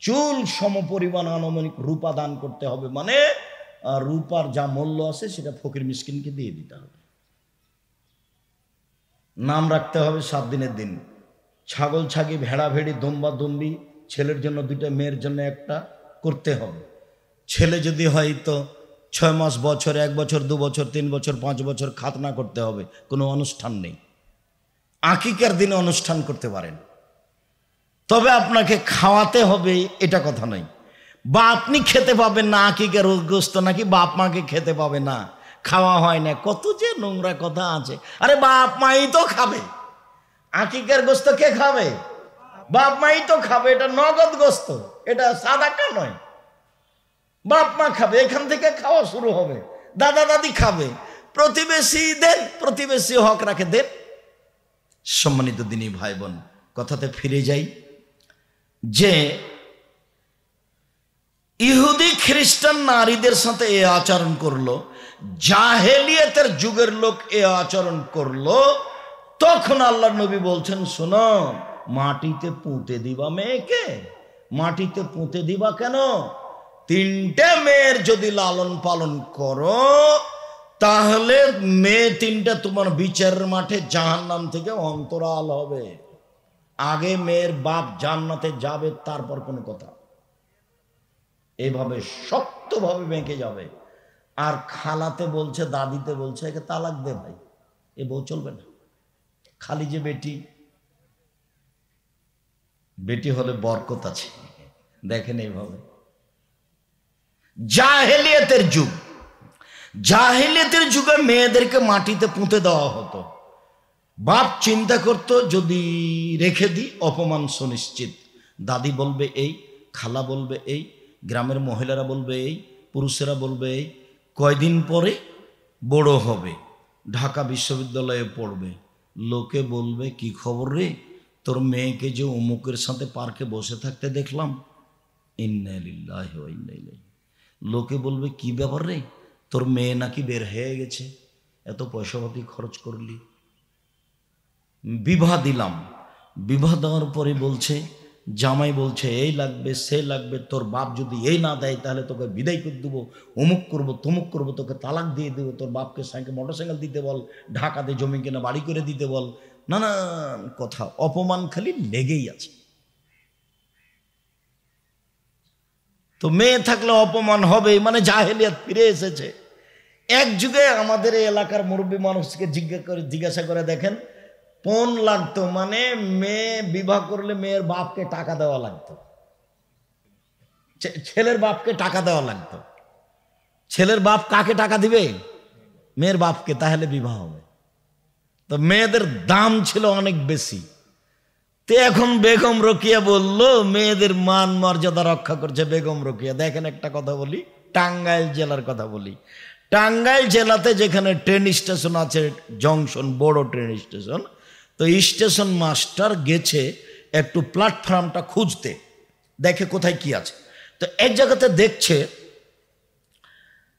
চুল সমপরিমাণ আনুমানিক রূপা দান করতে হবে, মানে রূপার যা মূল্য আছে সেটা ফকির মিসকিনকে দিয়ে দিতে হবে। নাম রাখতে হবে 7 দিনের দিন। ছাগল, ছাগি, ভেড়া, ভেড়ি, দুম্বা, দুম্বি, ছেলের জন্য 2টা, মেয়ের জন্য 1টা করতে হবে। ছেলে যদি হয় তো 6 মাস, বছর, 1 বছর, 2 বছর, 3 বছর, 5 বছর খাতনা করতে হবে। কোনো অনুষ্ঠান নেই। আকিকার দিনে অনুষ্ঠান করতে পারেন, তবে আপনাকে খাওয়াতে হবে এটা কথা নয়। বা আপনি খেতে পাবেন না আকিকার গোস্ত, নাকি বাপ মাকে খেতে পাবে না, খাওয়া হয় না, কত যে নোংরা কথা আছে। আরে বাপ মাই তো খাবে, আকিকার গোস্ত কে খাবে? বাপ মাই তো খাবে। এটা নগদ গোস্ত, এটা সাদাকা নয়। বাপ মা খাবে, এখান থেকে খাওয়া শুরু হবে। দাদা দাদি খাবে, প্রতিবেশী দেন, প্রতিবেশী হক রাখে দেন। সম্মানিত দিনী ভাই বোন, কথাতে ফিরে যাই যে ইহুদি খ্রিস্টান নারীদের সাথে এ আচরণ করলো, জাহেলিয়াতের যুগের লোক এ আচরণ করলো, তখন আল্লাহ নবী বলছেন, শোনো, মাটিতে পুঁতে দিবা মেয়েকে। মাটিতে পুঁতে দিবা কেন? 3টে মেয়ের যদি লালন পালন করো, তাহলে মেয়ে 3টা তোমার বিচারের মাঠে জাহান্নাম থেকে অন্তরাল হবে। আগে মেয়ের বাপ জান্নাতে যাবে, তারপর কোনো কথা। এভাবে শক্তভাবে বেঁকে যাবে। আর খালাতে বলছে, দাদিতে বলছে, একে তালাক দে ভাই, এ বউ চলবে না। খালি যে বেটি, বেটি হলে বরকত আছে, দেখেন এইভাবে। জাহেলিয়াতের যুগ, জাহেলিয়াতের যুগে মেয়েদেরকে মাটিতে পুঁতে দেওয়া হতো। বাপ চিন্তা করত যদি রেখে দিই অপমান সুনিশ্চিত, দাদি বলবে এই, খালা বলবে এই, গ্রামের মহিলারা বলবে এই, পুরুষেরা বলবে এই, কয়দিন পরে বড় হবে, ঢাকা বিশ্ববিদ্যালয়ে পড়বে, লোকে বলবে কি খবর রে, তোর মেয়েকে যে অমুকের সাথে পার্কে বসে থাকতে দেখলাম, ইন্না লিল্লাহি ওয়া ইন্না ইলাইহি। লোকে বলবে কি ব্যাপার রে, তোর মেয়ে নাকি বের হয়ে গেছে, এত পয়সাপাতি খরচ করলি। বিবাহ দিলাম, বিবাহ দেওয়ার পরে বলছে, জামাই বলছে এই লাগবে সে লাগবে, তোর বাপ যদি এই না দেয় তাহলে তোকে বিদায় করে দেবো, অমুক করবো তমুক করবো, তোকে তালাক দিয়ে দেবো, তোর বাপকে মোটরসাইকেল দিতে বল, ঢাকাতে জমি কিনে বাড়ি করে দিতে বল, নানান কথা, অপমান খালি লেগেই আছে। তো মেয়ে থাকলে অপমান হবে, মানে জাহেলিয়াত ফিরে এসেছে। এক যুগে আমাদের এই এলাকার মুরব্বী মানুষকে জিজ্ঞাসা করে দেখেন, পণ লাগতো, মানে মেয়ে বিবাহ করলে মেয়ের বাপকে টাকা দেওয়া লাগতো, ছেলের বাপকে টাকা দেওয়া লাগতো। ছেলের বাপ কাকে টাকা দিবে? মেয়ের বাপকে, তাহলে বিবাহ হবে। তো মেয়েদের দাম ছিল অনেক বেশি। তো এখন বেগম রোকেয়া বলল মেয়েদের মান মর্যাদা রক্ষা করছে বেগম রোকেয়া। দেখেন একটা কথা বলি, টাঙ্গাইল জেলার কথা বলি। টাঙ্গাইল জেলাতে যেখানে ট্রেন স্টেশন আছে, জংশন, বড় ট্রেন স্টেশন, তো স্টেশন মাস্টার গেছে একটু প্ল্যাটফর্মটা খুঁজতে, দেখে কোথায় কি আছে। তো এক জায়গাতে দেখছে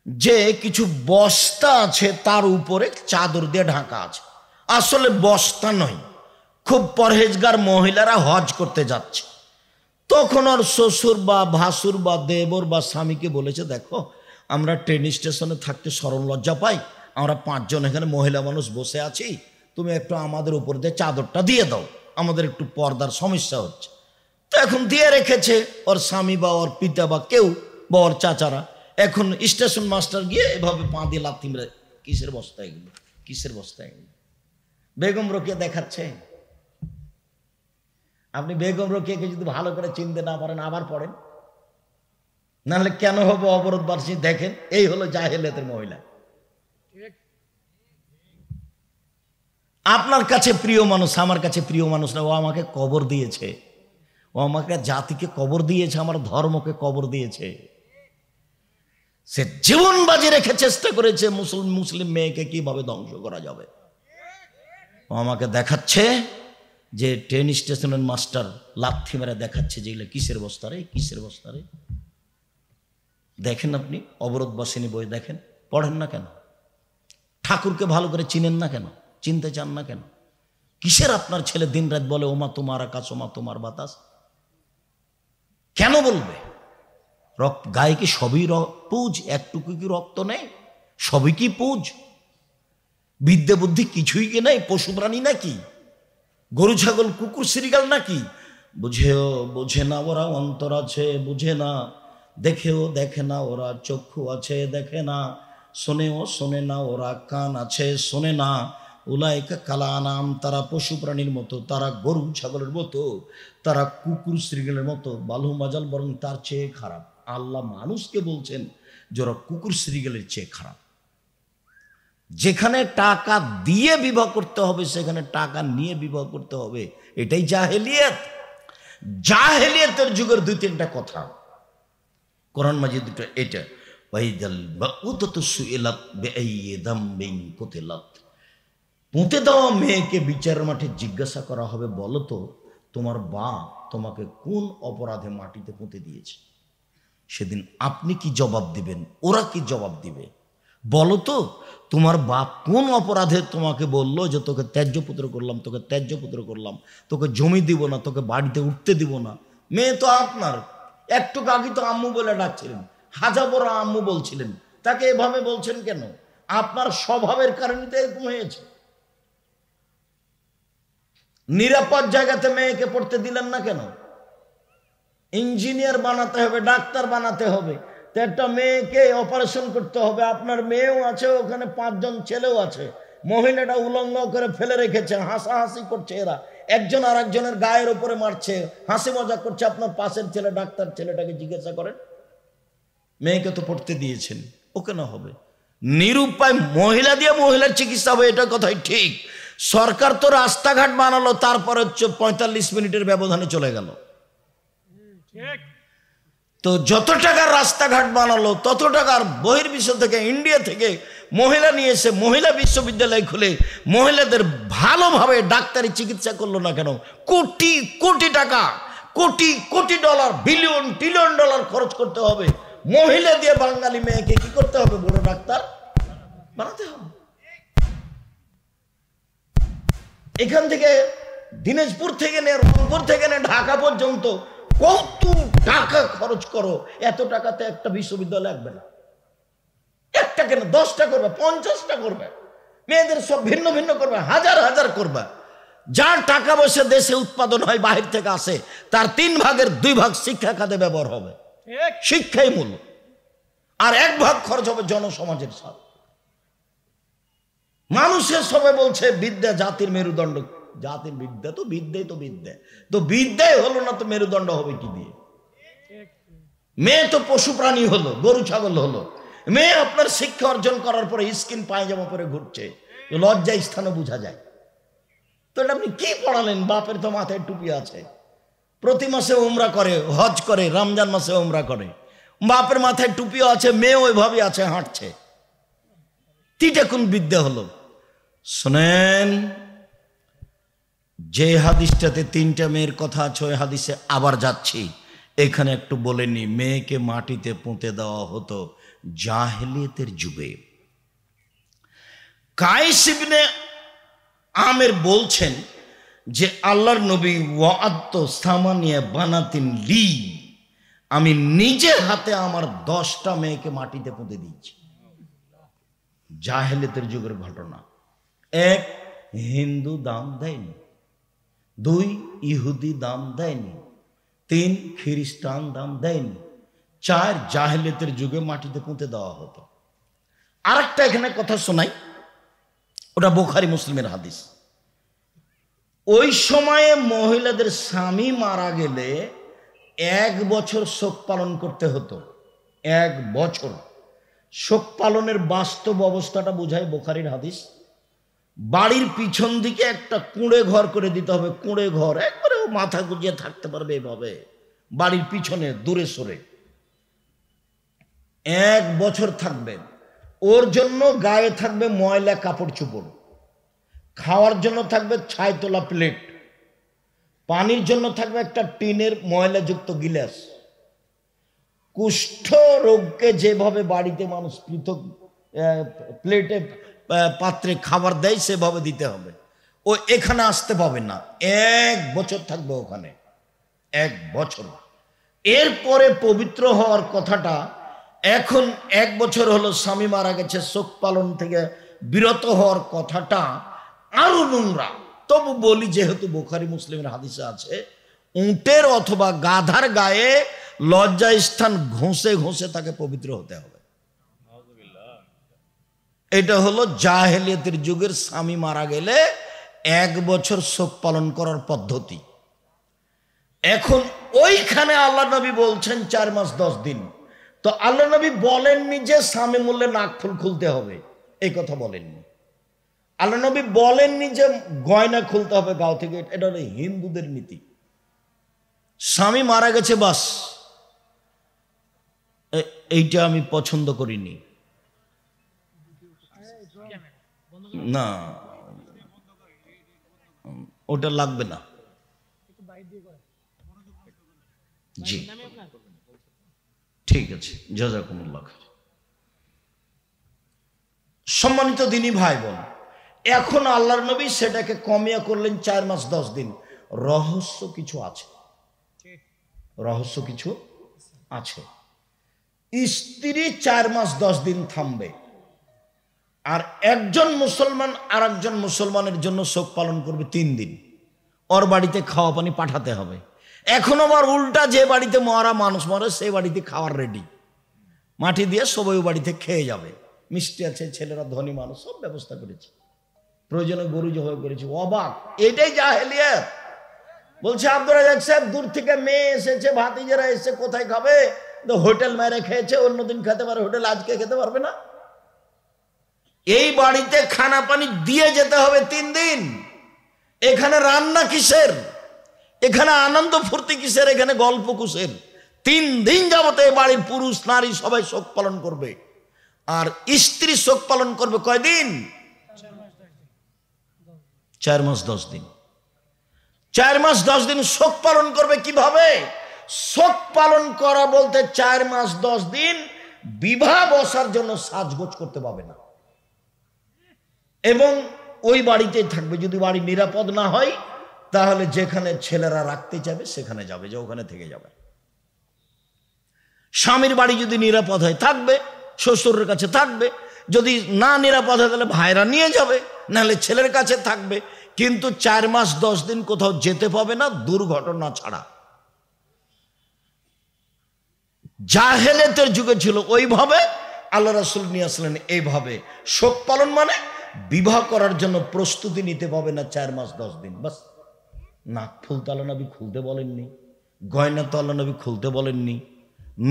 যে কিছু বস্তা আছে, তার উপরে চাদর দিয়ে ঢাকা আছে। আসলে বস্তা নয়, খুব পরহেজগার মহিলারা হজ করতে যাচ্ছে। তখন ওর শ্বশুর বা ভাসুর বা দেবর বা স্বামীকে বলেছে, দেখো আমরা ট্রেন স্টেশনে থাকতে শরম লজ্জা পাই, আমরা 5 জন এখানে মহিলা মানুষ বসে আছি, তুমি একটু আমাদের উপর দিয়ে চাদরটা দিয়ে দাও, আমাদের একটু পর্দার সমস্যা হচ্ছে। তো এখন দিয়ে রেখেছে ওর স্বামী বা ওর পিতা বা কেউ বা ওর চাচারা। এখন স্টেশন মাস্টার গিয়ে এভাবে পা দিয়ে লাথি মেরে, কিসের বস্তা এগুলো, কিসের বস্তা এগুলো? বেগম রোকেয়া দেখাচ্ছে। আপনি বেগম রোকেয়াকে যদি ভালো করে চিনতে না পারেন আবার পড়েন, নাহলে কেন হবে অবরোধবাসী। দেখেন, এই হলো জাহেলিয়াতের মহিলা। আপনার কাছে প্রিয় মানুষ, আমার কাছে প্রিয় মানুষ না, ও আমাকে কবর দিয়েছে, ও আমাকে জাতিকে কবর দিয়েছে, আমার ধর্মকে কবর দিয়েছে। সে জীবন বাজি রেখে চেষ্টা করেছে মুসলিম মেয়েকে কিভাবে ধ্বংস করা যাবে। ও আমাকে দেখাচ্ছে যে ট্রেন স্টেশনের মাস্টার লাথি মেরে দেখাচ্ছে যে এগুলো কিসের বস্তা রে, কিসের বস্তা রে। দেখেন আপনি অবরোধবাসিনী বই দেখেন, পড়েন না কেন? ঠাকুরকে ভালো করে চিনেন না কেন? চিনতে চান না কেন? কিসের আপনার ছেলে দিন রাত বলে ওমা তোমার আকাশ, ওমা তোমার বাতাস? কেন বলবে? গায়ে কি সবই পুজ? একটুকু কি রক্ত নেই? সবই কি পুজ? বিদ্যে বুদ্ধি কিছুই কি নেই? পশু প্রাণী নাকি? গরু ছাগল কুকুর শ্রীগাল নাকি? বোঝে না ওরা, অন্তর আছে বুঝে না, দেখেও দেখে না ওরা, চক্ষু আছে দেখে না, শোনেও শোনে না ওরা, কান আছে শোনে না। উলাইকা কালা নাম, তারা পশু প্রাণীর মতো, তারা গরু ছাগলের মতো, তারা কুকুর শ্রীগালের মতো, বালু মাজাল বরং তার চেয়ে খারাপ। আল্লাহ মানুষকে বলছেন যে ওরা কুকুর শ্রীগালের চেয়ে খারাপ। যেখানে টাকা দিয়ে বিবাহ করতে হবে সেখানে টাকা নিয়ে বিবাহ করতে হবে, এটাই জাহেলিয়াত। জাহেলিয়াতের যুগের 2-3টা কথা কোরআন মাজিদ দুটো, এটা ওয়াইদাল বাউদাতু সুইলাত বিআইয়ি যামবিন কুতিলাত। পুঁতে দেওয়া মেয়েকে বিচার মাঠে জিজ্ঞাসা করা হবে, বলো তো তোমার বাপ তোমাকে কোন অপরাধে মাটিতে পুঁতে দিয়েছে? সেদিন আপনি কি জবাব দিবেন, ওরা কি জবাব দিবে? বলো তো তোমার বাপ কোন অপরাধে তোমাকে বললো যে তোকে ত্যায্যপুত্র করলাম, তোকে ত্যায্যপুত্র করলাম, তোকে জমি দিব না, তোকে বাড়িতে উঠতে দিব না। মেয়ে তো আপনার, একটু আগে তো আম্মু বলে ডাকছিলেন, হাজা বড় আম্মু বলছিলেন, তাকে এভাবে বলছেন কেন? আপনার স্বভাবের কারণে তো এরকম হয়েছে। নিরাপদ জায়গাতে মেয়েকে পড়তে দিলেন না কেন? ইঞ্জিনিয়ার বানাতে হবে, ডাক্তার বানাতে হবে, তো একটা মেয়েকে অপারেশন করতে হবে। আপনার মেয়েও আছে ওখানে, 5 জন ছেলেও আছে। মহিলাটা উলঙ্গ করে ফেলে রেখেছে, হাসাহাসি করছে এরা, একজন আর একজনের গায়ের উপরে মারছে, হাসি মজা করছে। আপনার পাশের ছেলে ডাক্তার, ছেলেটাকে জিজ্ঞাসা করেন, মেয়েকে তো পড়তে দিয়েছেন, ও কেন হবে? নিরুপায় মহিলা দিয়ে মহিলার চিকিৎসা হবে, এটা কথাই ঠিক। সরকার তো রাস্তাঘাট বানালো, তারপরে 45 মিনিটের ব্যবধানে চলে গেল। তো যত টাকার রাস্তাঘাট বানালো তত টাকার বহির্বিশ্ব থেকে, ইন্ডিয়া থেকে মহিলা নিয়ে এসে মহিলা বিশ্ববিদ্যালয় খুলে মহিলাদের ভালোভাবে ডাক্তারি চিকিৎসা করলো না কেন? কোটি কোটি টাকা, crore crore dollar, billion trillion dollar খরচ করতে হবে। মহিলা দিয়ে বাঙালি মেয়েকে কি করতে হবে? বড় ডাক্তার বানাতে হবে। এখান থেকে দিনাজপুর থেকে নে, রংপুর থেকে নে, ঢাকা পর্যন্ত কত টাকা খরচ করো, এত টাকাতে একটা বিশ্ববিদ্যালয় লাগবে না। একটা কেন, 10টা করবে, 50টা করবে, মেয়েদের সব ভিন্ন ভিন্ন করবে, হাজার হাজার করবে। যার টাকা পয়সা দেশে উৎপাদন হয় বাহির থেকে আসে, তার 3 ভাগের 2 ভাগ শিক্ষা খাতে ব্যবহার হবে, শিক্ষাই মূল। আর 1 ভাগ খরচ হবে জনসমাজের সাথে। মানুষের সবাই বলছে বিদ্যা জাতির মেরুদণ্ড। জাতির বিদ্যা তো বিদ্যাই তো বিদ্যা, তো বিদ্যাই হলো না তো মেরুদণ্ড হবে কি দিয়ে? মেয়ে তো পশু প্রাণী হলো, গরু ছাগল হলো। মেয়ে আপনার শিক্ষা অর্জন করার পরে স্কিন পায়জামা পরে ঘুরছে, লজ্জা স্থানে বোঝা যায়। তো এটা আপনি কি পড়ালেন? বাপের তো মাথায় টুপি আছে, প্রতি মাসে উমরা করে, হজ করে, রমজান মাসে উমরা করে, বাপের মাথায় টুপিও আছে, মেয়ে ওইভাবে আছে, হাঁটছে। তিনটা কোন বিদ্যা হলো? শোনেন, যে হাদিসটাতে 3টা মেয়ের কথা আছে ওই হাদিসে আবার যাচ্ছি। এখানে একটু বলে নি, মেয়েকে মাটিতে পুঁতে দেওয়া হতো জাহেলিয়াতের যুগে। কায়েস ইবনে আমের বলছেন যে আল্লাহর নবী ওয়াআত সামানিয়া বানাতিন লি, আমি নিজে হাতে আমার 10টা মেয়েকে মাটিতে পুঁতে দিয়েছি। জাহেলিয়াতের যুগের ঘটনা। 1, হিন্দু দাম দেয়নি। 2, ইহুদি দাম দেয়নি। 3, খ্রিস্টান দাম দেয়নি। 4, জাহেলিয়াতের যুগে মাটিতে পুঁতে দেওয়া হতো। আরেকটা এখানে কথা শোনাই, ওটা বুখারী মুসলিমের হাদিস। ওই সময়ে মহিলাদের স্বামী মারা গেলে 1 বছর শোক পালন করতে হতো। 1 বছর শোক পালনের বাস্তব অবস্থাটা বোঝায় বুখারীর হাদিস। বাড়ির পিছন দিকে একটা কুঁড়ে ঘর করে দিতে হবে। কুঁড়ে ঘর, একবারে ও মাথা গুজিয়ে থাকতে পারবে এভাবে, বাড়ির পিছনে দূরে সরে। 1 বছর থাকবে। ওর জন্য গায়ে থাকবে ময়লা কাপড় চোপড়, খাওয়ার জন্য থাকবে ছাই তোলা প্লেট, পানির জন্য থাকবে একটা টিনের ময়লাযুক্ত গিলাস। কুষ্ঠ রোগকে যেভাবে বাড়িতে মানুষ পৃথক প্লেটে পাত্রে খাবার দেয় সেভাবে দিতে হবে। ও এখানে আসতে পাবে না। 1 বছর থাকবে ওখানে, 1 বছর। এরপরে পবিত্র হওয়ার কথাটা, এখন 1 বছর হলো স্বামী মারা গেছে, শোক পালন থেকে বিরত হওয়ার কথাটা আরো নোংরা। তবু বলি, যেহেতু বুখারী মুসলিমের হাদিসে আছে, উটের অথবা গাধার গায়ে লজ্জা স্থান ঘষে ঘষে তাকে পবিত্র হতে হবে। এটা হলো জাহেলিয়াতের যুগের স্বামী মারা গেলে 1 বছর শোক পালন করার পদ্ধতি। এখন ওইখানে আল্লাহ নবী বলছেন 4 মাস 10 দিন। তো আল্লাহ নবী বলেননি যে স্বামী মরলে নাক ফুল খুলতে হবে, এই কথা বলেননি। আল্লাহ নবী বলেননি যে গয়না খুলতে হবে গাও থেকে, এটা হলো হিন্দুদের নীতি। স্বামী মারা গেছে বাস, এইটা আমি পছন্দ করিনি। না, ওটা লাগবে না। জি ঠিক আছে, জাযাকুমুল্লাহ খাইর। সম্মানিত দিনী ভাই বোন, এখন আল্লাহর নবী সেটাকে কমিয়ে করলেন 4 মাস 10 দিন। রহস্য কিছু আছে, রহস্য কিছু আছে। স্ত্রী 4 মাস 10 দিন থামবে, আর একজন মুসলমান আর একজন মুসলমানের জন্য শোক পালন করবে 3 দিন। ওর বাড়িতে খাওয়া পানি পাঠাতে হবে। এখন আবার উল্টা, যে বাড়িতে মরা মানুষ মরে সেই বাড়িতে খাওয়ার রেডি, মাটি দিয়ে সবাই বাড়িতে খেয়ে যাবে। মিষ্টি আছে, ছেলেরা ধনী মানুষ, সব ব্যবস্থা করেছে, প্রয়োজনে গরু জবাই করেছে। অবাক, এটাই জাহেলিয়াত। বলছে আব্দুর রাজ্জাক সাহেব, দূর থেকে মেয়ে এসেছে, ভাতিজারা এসে কোথায় খাবে? তো হোটেল মেরে খেয়েছে, অন্যদিন খেতে পারে হোটেল, আজকে খেতে পারবে না। এই বাড়িতে খানা পানি দিয়ে যেতে হবে 3 দিন। এখানে রান্না কিসের, এখানে আনন্দ ফুর্তি কিসের, এখানে গল্প কুসের। 3 দিন যাবত এই বাড়ির পুরুষ নারী সবাই শোক পালন করবে। আর স্ত্রী শোক পালন করবে কয়দিন? 4 মাস 10 দিন। 4 মাস 10 দিন শোক পালন করবে। কিভাবে শোক পালন করা বলতে 4 মাস 10 দিন বিবাহ বসার জন্য সাজগোজ করতে পারবে না, এবং ওই বাড়িতেই থাকবে। যদি বাড়ি নিরাপদ না হয় তাহলে যেখানে ছেলেরা রাখতে যাবে সেখানে যাবে, যে ওখানে থেকে যাবে। স্বামীর বাড়ি যদি নিরাপদ হয় থাকবে, শ্বশুরের কাছে থাকবে। যদি না নিরাপদ হয় তাহলে ভাইরা নিয়ে যাবে, নাহলে ছেলের কাছে থাকবে। কিন্তু 4 মাস 10 দিন কোথাও যেতে পাবে না, দুর্ঘটনা ছাড়া। জাহেলিয়াতের যুগে ছিল ওইভাবে, আল্লাহ রাসূল নিয়ে আসলেন এইভাবে। শোক পালন মানে বিবাহ করার জন্য প্রস্তুতি নিতে পাবে না 4 মাস 10 দিন। বাস। নাক ফুল তো আল্লাহ নবী খুলতে বলেননি, গয়না তো আল্লাহ নবী খুলতে বলেননি,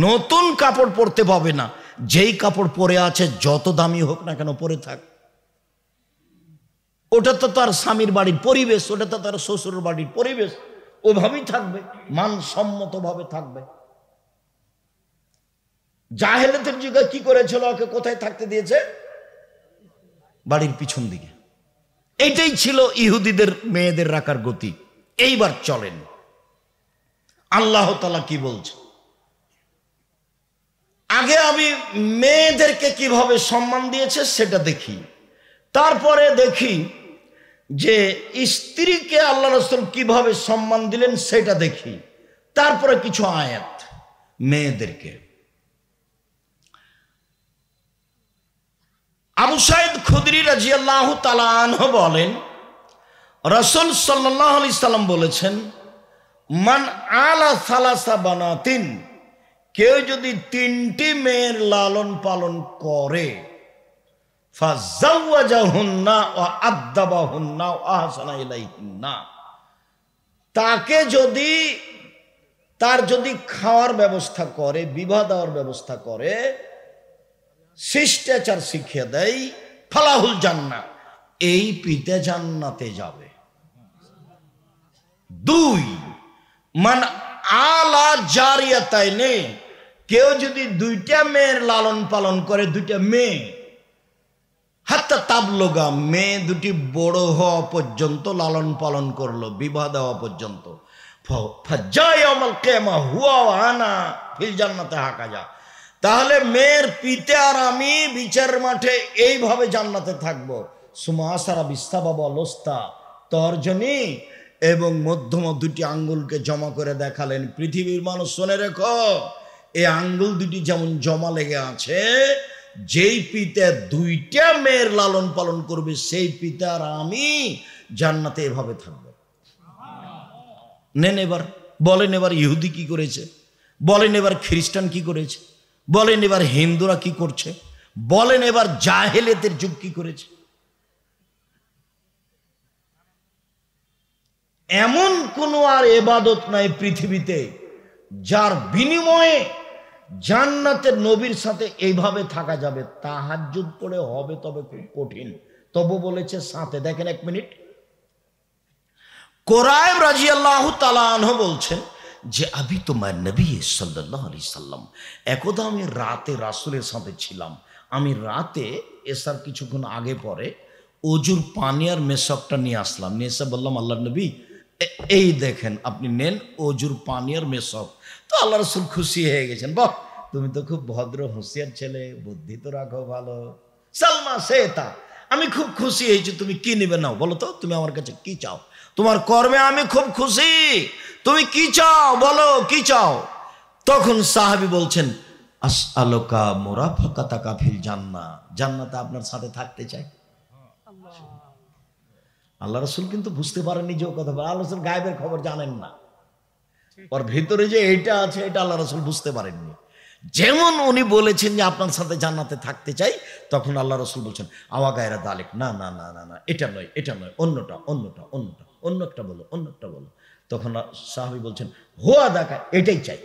নতুন কাপড় পরতে পাবে না। যেই কাপড় পরে আছে যত দামি হোক না কেন পরে থাক, ওটা তো তার স্বামীর বাড়ির পরিবেশ, ওটা তো তার শ্বশুরের বাড়ির পরিবেশ, ওভাবেই থাকবে, মানসম্মত ভাবে থাকবে। জাহেলিয়াতের যুগে কি করেছিল, ওকে কোথায় থাকতে দিয়েছে? বাড়ির পিছন দিকে। এইটাই ছিল ইহুদিদের মেয়েদের রাখার গতি। এইবার চলেন আল্লাহ তাআলা কি বলছে। আগে আমি মেয়েদেরকে কিভাবে সম্মান দিয়েছে সেটা দেখি, তারপরে দেখি যে স্ত্রীকে আল্লাহ রাসূল কিভাবে সম্মান দিলেন সেটা দেখি, তারপরে কিছু আয়াত মেয়েদেরকে। আবু সাঈদ খুদরি রাদিয়াল্লাহু তাআলা আনহু বলেন, রাসূল সাল্লাল্লাহু আলাইহি সাল্লাম বলেছেন, মান আলা সালাসা বানাতিন, কেউ যদি 3টি মেয়ের লালন পালন করে, ফাযাওয়াজাহুন্না ওয়া আদাবাহুন্না ওয়া আহসানা ইলাইহিন্না, তাকে যদি তার যদি খাওয়ার ব্যবস্থা করে, বিবাহ দেওয়ার ব্যবস্থা করে, শিষ্টাচার শিখিয়ে দেয়, ফালাহুল জান্নাহ, এই পিতা জান্নাতে যাবে। 2, মান আলা জারিয়াতাইনে, কেউ যদি 2টা মেয়ের লালন পালন করে, 2টা মেয়ে, হাত্তা তাবলুগা, মেয়ে 2টি বড় হওয়া পর্যন্ত লালন পালন করলো, বিবাহ দেওয়া পর্যন্ত, ফাজায়াউমাল কিয়ামা হুয়া ওয়া আনা ফিল জান্নাতে হাকাজা, তাহলে মেয়ের পিতা আর আমি বিচারের মাঠে এইভাবে জান্নাতে থাকবো। সুমা আসারা বিস্তাবাবা লোস্তা, তর্জনী এবং মধ্যম 2টি আঙ্গুলকে জমা করে দেখালেন। পৃথিবীর মানুষ শুনে রেখো, এই আঙ্গুল 2টি যেমন জমা লেগে আছে, যেই পিতা 2টা মেয়ের লালন পালন করবে সেই পিতা আর আমি জান্নাতে এভাবে থাকবো। নেন এবার বলেন, এবার ইহুদি কি করেছে, বলেন এবার খ্রিস্টান কি করেছে, বলেন এবার হিন্দুরা কি করছে, বলেন এবার জাহেলিয়াতের যুগ কি করেছে। এমন কোনো আর ইবাদত নাই পৃথিবীতে যার বিনিময়ে জান্নাতের নবীর সাথে এইভাবে থাকা যাবে। তাহাজ্জুদ পড়ে হবে, তবে খুব কঠিন, তবু বলেছে সাথে। দেখেন 1 মিনিট, কোরাইব রাদিয়াল্লাহু তাআলা আনহু বলছেন যে আমি তোমার নবী সাল্লাল্লাহু আলাইহি সাল্লাম, একদা আমি রাতে রাসূলের সাথে ছিলাম। আমি রাতে এসার কিছুক্ষণ আগে পরে অজুর পানি আর মেশকটা নিয়ে আসলাম, নিয়ে এসে বললাম, আল্লাহ নবী এই দেখেন, আপনি নেন অজুর পানি আর মেশক। তো আল্লাহ রাসূল খুশি হয়ে গেছেন, বাহ তুমি তো খুব ভদ্র হুঁশিয়ার ছেলে, বুদ্ধি তো রাখো ভালো। সালমা সেতা, আমি খুব খুশি হয়েছি, তুমি কি নেবে নাও বলো তো, তুমি আমার কাছে কি চাও, তোমার কর্মে আমি খুব খুশি, তুমি কি চাও বলো, কি চাও। তখন সাহাবী বলছেন, আসআলুকা মুরাফাকাতাকা ফিল জান্নাহ, জান্নাতে আপনার সাথে থাকতে চাই। আল্লাহ রাসূল কিন্তু বুঝতে পারেননি যে ও কথা বলে। আল্লাহ রাসূল গায়েবের খবর জানেন না, ওর ভিতরে যে এইটা আছে এটা আল্লাহ রাসূল বুঝতে পারেননি। যেমন উনি বলেছেন যে আপনার সাথে জান্নাতে থাকতে চাই, তখন আল্লাহ রাসূল বলছেন আওয়া গায়রা দালিক, না না না না না, এটা নয়, এটা নয়, অন্যটা অন্যটা অন্যটা, অন্য একটা বলো, অন্য একটা বলো। তখন সাহাবী বলছেন হুয়া দাকা, এটাই চাই।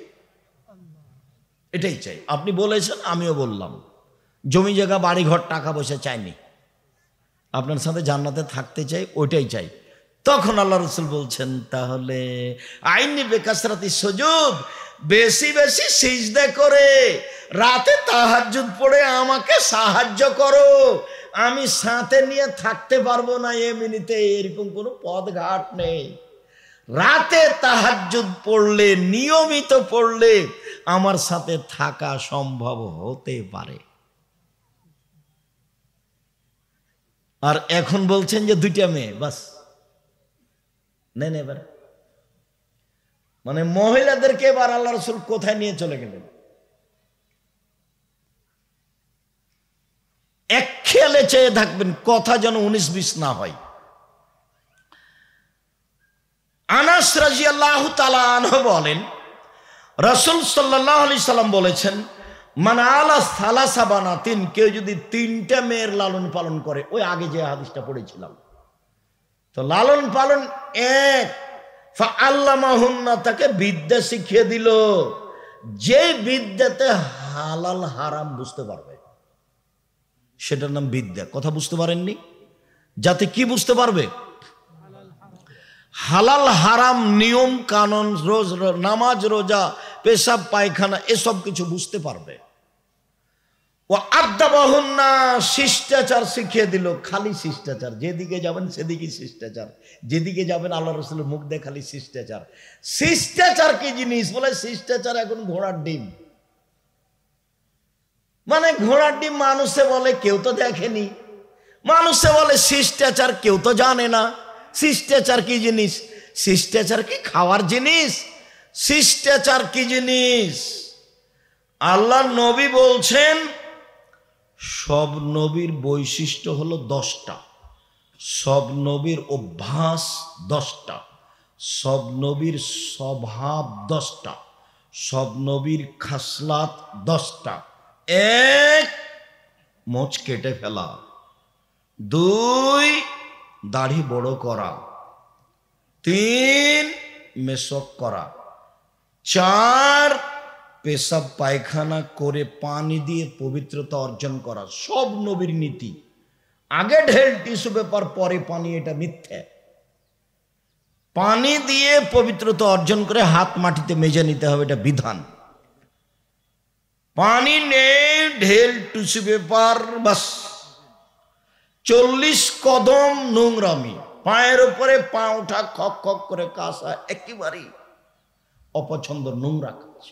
এটাই চাই। আপনি বলেছেন, আমিও বললাম, জমি জায়গা বাড়ি ঘর টাকা পয়সা চাইনি, আপনার সাথে জান্নাতে থাকতে চাই, ওইটাই চাই। তখন আল্লাহ রসুল বলছেন, তাহলে আইনি বেকাসরাতি সুজুদ, বেশি বেশি সিজদা করে রাতে তাহাজ্জুদ পড়ে আমাকে সাহায্য করো, আমি সাথে নিয়ে থাকতে পারবো না এমনিতে, এরকম কোনো পথ ঘাট নেই। রাতে তাহাজ্জুদ পড়লে, নিয়মিত পড়লে আমার সাথে থাকা সম্ভব হতে পারে। আর এখন বলছেন যে 2টা মেয়ে বাস নেন। এবার মানে মহিলাদেরকে এবার আল্লাহ রসুল কোথায় নিয়ে চলে গেলেন? এক খেয়ালে চেয়ে থাকবেন, কথা যেন 19-20 না হয়। আনাস রাদিয়াল্লাহু তাআলা আনহু বলেন, রাসূল সাল্লাল্লাহু আলাইহি সাল্লাম বলেছেন, মান আলা সালাসা বানাতিন, কেউ যদি 3টা মেয়ের লালন পালন করে, ওই আগে যে হাদিসটা পড়েছিলাম, তো লালন পালন এক, ফাআল্লামাহুন্না, তাকে বিদ্যা শিখিয়ে দিল, যে বিদ্যাতে হালাল হারাম বুঝতে পারবে, সেটার নাম বিদ্যা। কথা বুঝতে পারেননি? যাতে কি বুঝতে পারবে? হালাল হারাম, নিয়ম কানুন, রোজ নামাজ রোজা, পেশাব পায়খানা, এসব কিছু বুঝতে পারবে। ও আদাবাহুন্না, শিষ্টাচার শিখিয়ে দিল, খালি শিষ্টাচার, যেদিকে যাবেন সেদিকে শিষ্টাচার, যেদিকে যাবেন আল্লাহ রসুলের মুখ দিয়ে খালি শিষ্টাচার। শিষ্টাচার কি জিনিস? বলে শিষ্টাচার এখন ঘোড়ার ডিম। মানে ঘোড়ার ডিম মানুষে বলে, কেউ তো দেখেনি, মানুষে বলে শিষ্টাচার, কেউ তো জানে না। শিষ্টাচার কি জিনিস? শিষ্টাচার কি খাওয়ার জিনিস? শিষ্টাচার কি জিনিস? আল্লাহ নবী বলছেন, সব নবীর বৈশিষ্ট্য হলো 10টা, সব নবীর অভ্যাস 10টা, সব নবীর স্বভাব 10টা, সব নবীর খাসলাত 10টা। 1, মোচ কেটে ফেলা। 2, দাড়ি বড় করা। 3, মেশক করা। 4, পেশাব পায়খানা করে পানি দিয়ে পবিত্রতা অর্জন করা। সব নবীর নীতি। আগে ঢেল টিস্যু পেপার, পরে পানি, এটা মিথ্যে। পানি দিয়ে পবিত্রতা অর্জন করে হাত মাটিতে মেজে নিতে হবে, এটা বিধান। পানি নেই, ঢেল টিস্যু পেপার, বাস 40 কদম নোংরামি, পায়ের উপরে পা ওঠা, খক খক করে কাশা, একেবারেই অপছন্দ, নোংরা কাজ।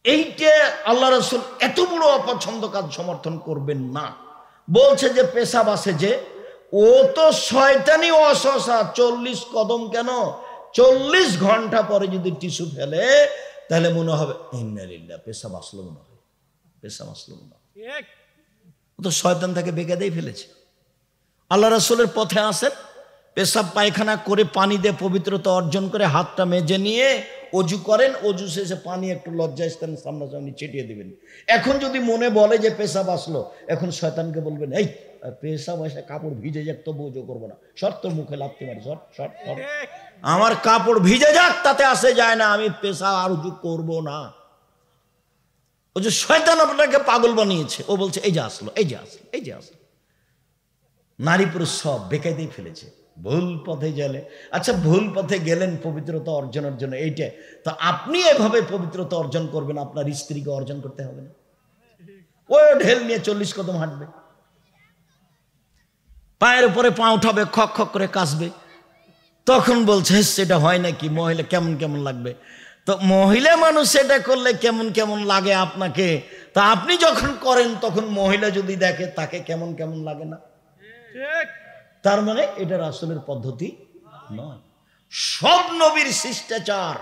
এইটা আল্লাহ রসুল এত বড় অপছন্দ কাজ সমর্থন করবেন না। বলছে যে পেশাব আছে, যে ও তো শয়তানি অসসা, 40 কদম কেন, 40 ঘন্টা পরে যদি টিস্যু ফেলে, তাহলে মনে হবে ইন্নালিল্লাহ, পেশাব আসলো মনে হয়, পেশাব আসলো মনে হয়। ও তো শয়তান তাকে বেকায়দায় ফেলেছে। আল্লাহ রসুলের পথে আসেন, পেশাব পায়খানা করে পানি দিয়ে পবিত্রতা অর্জন করে হাতটা মেজে নিয়ে অজু করেন, অজু শেষে পানি একটু লজ্জাস্থান সামনাসামনি ছিটিয়ে দিবেন। এখন যদি মনে বলে যে পেশাব আসলো, এখন শয়তানকে বলবেন, এই পেশাব এসে কাপড় ভিজে যাক তবু অজু করবো না, শর্ত মুখে লাগতে পারি, আমার কাপড় ভিজে যাক তাতে আসে যায় না, আমি পেশাব আর অজু করবো না। ও যে শয়তান আপনাকে পাগল বানিয়েছে, ও বলছে এই যে আসলো, এই যে আসলো, এই যে আসলো। নারী পুরুষ সব বেকায়দায় ফেলেছে, ভুল পথে গেলে। আচ্ছা, ভুল পথে গেলেন পবিত্রতা অর্জনের জন্য, এইটা তো আপনি এভাবে পবিত্রতা অর্জন করবেন, আপনার স্ত্রীকে অর্জন করতে হবে না। ও ঢেল নিয়ে 40 কদম হাঁটবে, পায়ের উপরে পা উঠাবে, খক খক করে কাশবে, তখন বলছে সেটা হয় নাকি, মহিলা কেমন কেমন লাগবে। তো মহিলা মানুষ সেটা করলে কেমন কেমন লাগে আপনাকে, তা আপনি যখন করেন তখন মহিলা যদি দেখে, তাকে কেমন কেমন লাগে না? তার মানে এটা রাসূলের পদ্ধতি নয়। সব নবীর শিষ্টাচার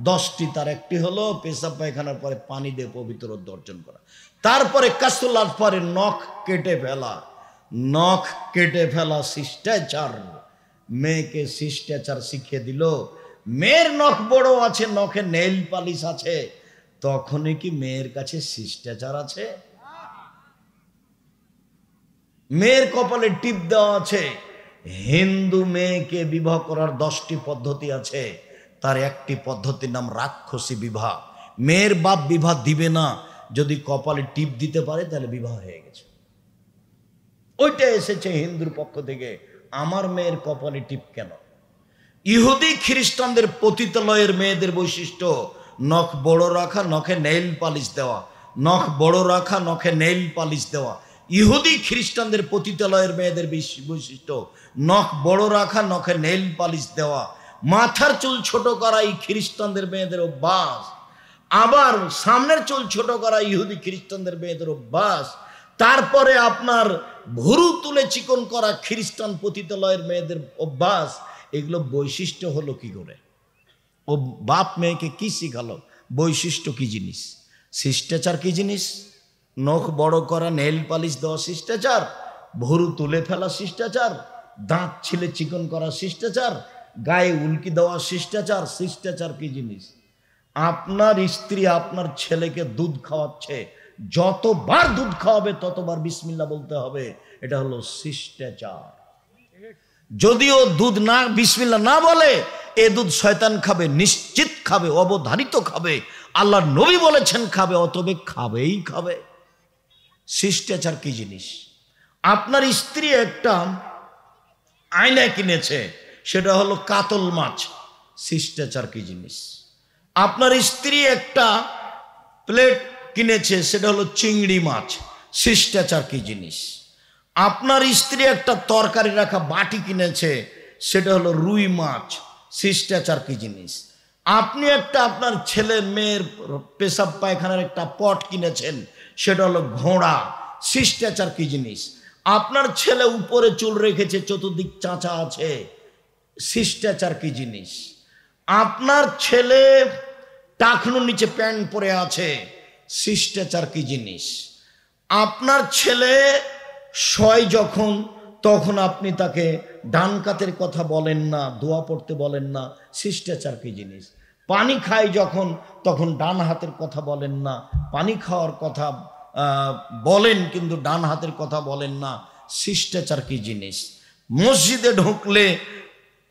10টি, তার একটি হলো পেশাব পায়খানার পরে পানি দিয়ে পবিত্রতা অর্জন করা। তারপরে কাসুল আজফারে, নখ কেটে ফেলা, নখ কেটে ফেলা শিষ্টাচার। মেয়েকে শিষ্টাচার শিখিয়ে দিল। মেয়ের নখ বড় আছে, নখে নেইল পালিশ আছে, তখনই কি মেয়ের কাছে শিষ্টাচার আছে? মেয়ের কপালে টিপ দেওয়া আছে। হিন্দু মেয়েকে বিবাহ করার 10টি পদ্ধতি আছে, তার একটি পদ্ধতির নাম রাক্ষসী বিবাহ। মেয়ের বাপ বিবাহ দিবে না, যদি কপালে টিপ দিতে পারে তাহলে বিবাহ হয়ে গেছে। ওইটা এসেছে হিন্দুর পক্ষ থেকে, আমার মেয়ের কপালে টিপ কেন? ইহুদি খ্রিস্টানদের পতিতালয়ের মেয়েদের বৈশিষ্ট্য নখ বড় রাখা, নখে নেইল পালিশ দেওয়া, নখ বড় রাখা, নখে নেইল পালিশ দেওয়া। ইহুদি খ্রিস্টানদের পতিতালয়ের মেয়েদের বৈশিষ্ট্য নখ বড় রাখা, নখে নেইল পালিশ দেওয়া। মাথার চুল ছোট করা এই খ্রিস্টানদের মেয়েদের অভ্যাস, আবার সামনের চুল ছোট করা ইহুদি খ্রিস্টানদের মেয়েদের অভ্যাস। তারপরে আপনার ভুরু তুলে চিকন করা খ্রিস্টান পতিতালয়ের মেয়েদের অভ্যাস। এগুলো বৈশিষ্ট্য হলো কি করে? ও বাপ মেয়েকে কি শিখালো? বৈশিষ্ট্য কি জিনিস, শিষ্টাচার কি জিনিস? নখ বড় করা, নেইল পালিশ দেওয়া শিষ্টাচার, ভুরু তুলে ফেলা শিষ্টাচার, দাঁত ছিলে চিকন করা শিষ্টাচার, গায়ে উল্কি দেওয়া শিষ্টাচার। শিষ্টাচার কি জিনিস? আপনার স্ত্রী আপনার ছেলেকে দুধ খাওয়াচ্ছে, যতবার দুধ খাওয়াবে ততবার বিসমিল্লাহ বলতে হবে, এটা হলো শিষ্টাচার। যদিও দুধ না বিসমিল্লাহ না বলে, এ দুধ শয়তান খাবে, নিশ্চিত খাবে, অবধারিত খাবে, আল্লাহর নবী বলেছেন খাবে, অতবে খাবেই খাবে। শিষ্টাচার কি জিনিস? আপনার স্ত্রী একটা আয়না কিনেছে, সেটা হলো কাতল মাছ। শিষ্টাচার কি জিনিস? আপনার স্ত্রী একটা প্লেট কিনেছে, সেটা হলো চিংড়ি মাছ। শিষ্টাচার কি জিনিস? আপনার স্ত্রী একটা তরকারি রাখা বাটি কিনেছে, সেটা হলো রুই মাছ। শিষ্টাচার কি জিনিস? আপনি একটা আপনার ছেলে মেয়ের পেশাব পায়খানার একটা পট কিনেছেন, সেটা হলো ঘোড়া। শিষ্টাচার কি জিনিস? আপনার ছেলে উপরে চুল রেখেছে, চতুর্দিক চাঁচা আছে। শিষ্টাচার কি জিনিস? আপনার ছেলে টাকনুর নিচে প্যান্ট পরে আছে। শিষ্টাচার কি জিনিস? আপনার ছেলে শয় যখন, তখন আপনি তাকে ডান কাতের কথা বলেন না, দোয়া পড়তে বলেন না। শিষ্টাচার কি জিনিস? পানি খায় যখন, তখন ডান হাতের কথা বলেন না, পানি খাওয়ার কথা বলেন কিন্তু ডান হাতের কথা বলেন না। শিষ্টাচার কি জিনিস? মসজিদে ঢুকলে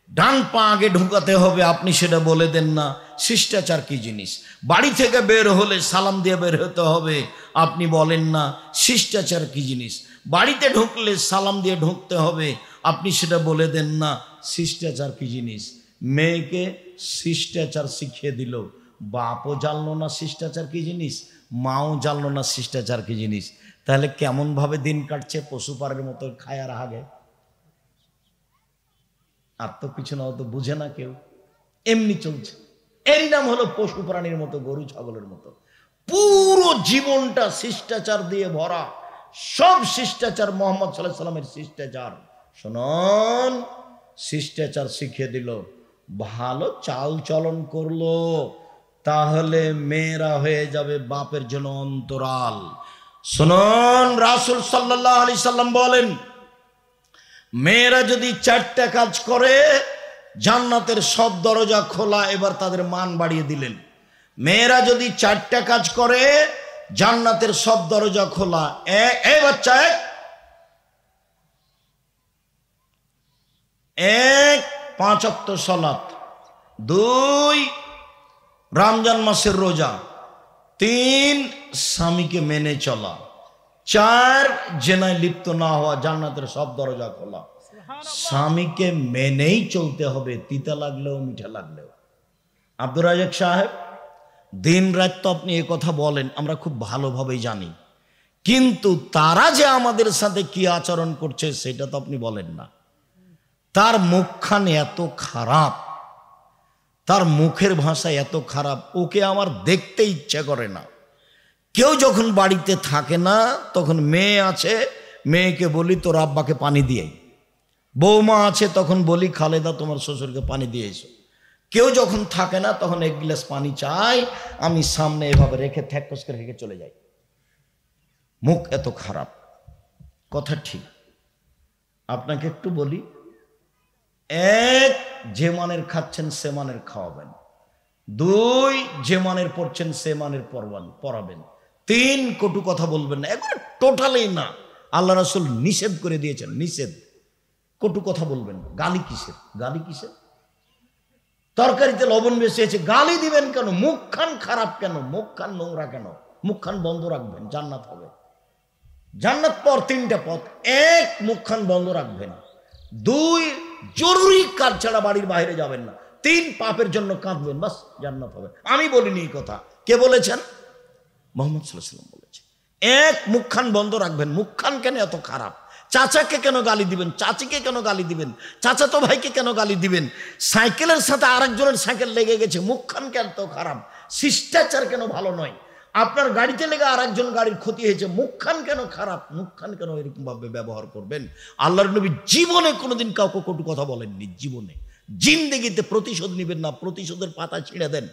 ডান পা আগে ঢুকাতে হবে, আপনি সেটা বলে দেন না। শিষ্টাচার কি জিনিস? বাড়ি থেকে বের হলে সালাম দিয়ে বের হতে হবে, আপনি বলেন না। শিষ্টাচার কি জিনিস? বাড়িতে ঢুকলে সালাম দিয়ে ঢুকতে হবে, আপনি সেটা বলে দেন না। শিষ্টাচার কি জিনিস? মেয়েকে শিষ্টাচার শিখিয়ে দিল, বাপও জানলো না শিষ্টাচার কি জিনিস, মাও জানলো না শিষ্টাচার কি জিনিস। তাহলে কেমন ভাবে দিন কাটছে? পশুপারের মতো খায় আর হাগে, আর তো কিছু না, তো বুঝে না কেউ, এমনি চলছে। এরই নাম হলো পশু প্রাণীর মতো, গরু ছাগলের মতো। পুরো জীবনটা শিষ্টাচার দিয়ে ভরা, সব শিষ্টাচার মোহাম্মদ সাল্লাল্লাহু আলাইহি সাল্লামের শিষ্টাচার। শুনুন, শিষ্টাচার শিখিয়ে দিল, ভালো চাল চলন করলো, তাহলে মেয়েরা হয়ে যাবে বাপের জন্য অন্তরাল। শুনুন, রাসূল সাল্লাল্লাহু আলাইহি সাল্লাম বলেন, মেয়েরা যদি 4টা কাজ করে, জান্নাতের সব দরজা খোলা। এবার তাদের মান বাড়িয়ে দিলেন, মেয়েরা যদি 4টা কাজ করে, জান্নাতের সব দরজা খোলা। এই বাচ্চা, এক 5 ওয়াক্ত সালাত, 2 রমজান মাসের রোজা, 3 স্বামীকে মেনে চলা, 4 জেনায় লিপ্ত না হওয়া। জান্নাতের সব দরজা খোলা। স্বামীকে মেনেই চলতে হবে, তিতা লাগলেও মিঠা লাগলেও। আব্দুর রাজ্জাক সাহেব, দিন রাত তো আপনি এ কথা বলেন, আমরা খুব ভালোভাবেই জানি, কিন্তু তারা যে আমাদের সাথে কি আচরণ করছে সেটা তো আপনি বলেন না। তার মুখখান এত খারাপ, তার মুখের ভাষা এত খারাপ, ওকে আমার দেখতে ইচ্ছা করে না। কেউ যখন বাড়িতে থাকে না, তখন মেয়ে আছে, মেয়েকে বলি তোর আব্বাকে পানি দিয়ে। বৌমা আছে, তখন বলি খালেদা তোমার শ্বশুরকে পানি দিয়ে এসো। কেউ যখন থাকে না, তখন 1 গ্লাস পানি চাই, আমি সামনে এভাবে রেখে থ্যাকস করে রেখে চলে যাই। মুখ এত খারাপ, কথা ঠিক। আপনাকে একটু বলি, 1 যে মানের খাচ্ছেন সে মানের খাওয়াবেন, 2 যে মানের পড়ছেন সে মানের পড়াবেন, 3 কটু কথা বলবেন না, একবার টোটালি না। আল্লাহ রাসূল নিষেধ করে দিয়েছেন, নিষেধ, কটু কথা বলবেন না। গালি কিসের, গালি কিসের? তো তরকারিতে লবণ বেশি আছে, গালি দিবেন কেন? মুখখান খারাপ কেন? মুখখান নোংরা কেন? মুখখান বন্ধ রাখবেন, জান্নাত হবে। জান্নাত পর তিনটা পথ: এক, মুখখান বন্ধ রাখবেন; দুই, জরুরি কাজ ছাড়া বাড়ির বাইরে যাবেন না; তিন, পাপের জন্য কাঁদবেন, বাস জান্নাত হবে। আমি বলিনি এই কথা, কে বলেছেন? মুহাম্মদ সাল্লাল্লাহু আলাইহি ওয়াসাল্লাম বলেছেন। এক, মুখখান বন্ধ রাখবেন। মুখখান কেন এত খারাপ? চাচাকে কেন গালি দিবেন? চাচিকে কেন গালি দিবেন? চাচাতো ভাইকে কেন গালি দিবেন? সাইকেলের সাথে আরেকজনের সাইকেল লেগে গেছে, মুখখান কেন এত খারাপ? শিষ্টাচার কেন ভালো নয়? আপনার গাড়িতে লেগে আরেকজন গাড়ির ক্ষতি হয়েছে, মুখখান কেন খারাপ? মুখখান কেন এরকম ভাবে ব্যবহার করবেন? আল্লাহর নবী জীবনে কোনোদিন কাউকে কটু কথা বলেননি। জীবনে, জিন্দেগিতে। প্রতিশোধ নেবেন না, প্রতিশোধের পাতা ছিঁড়ে দেন।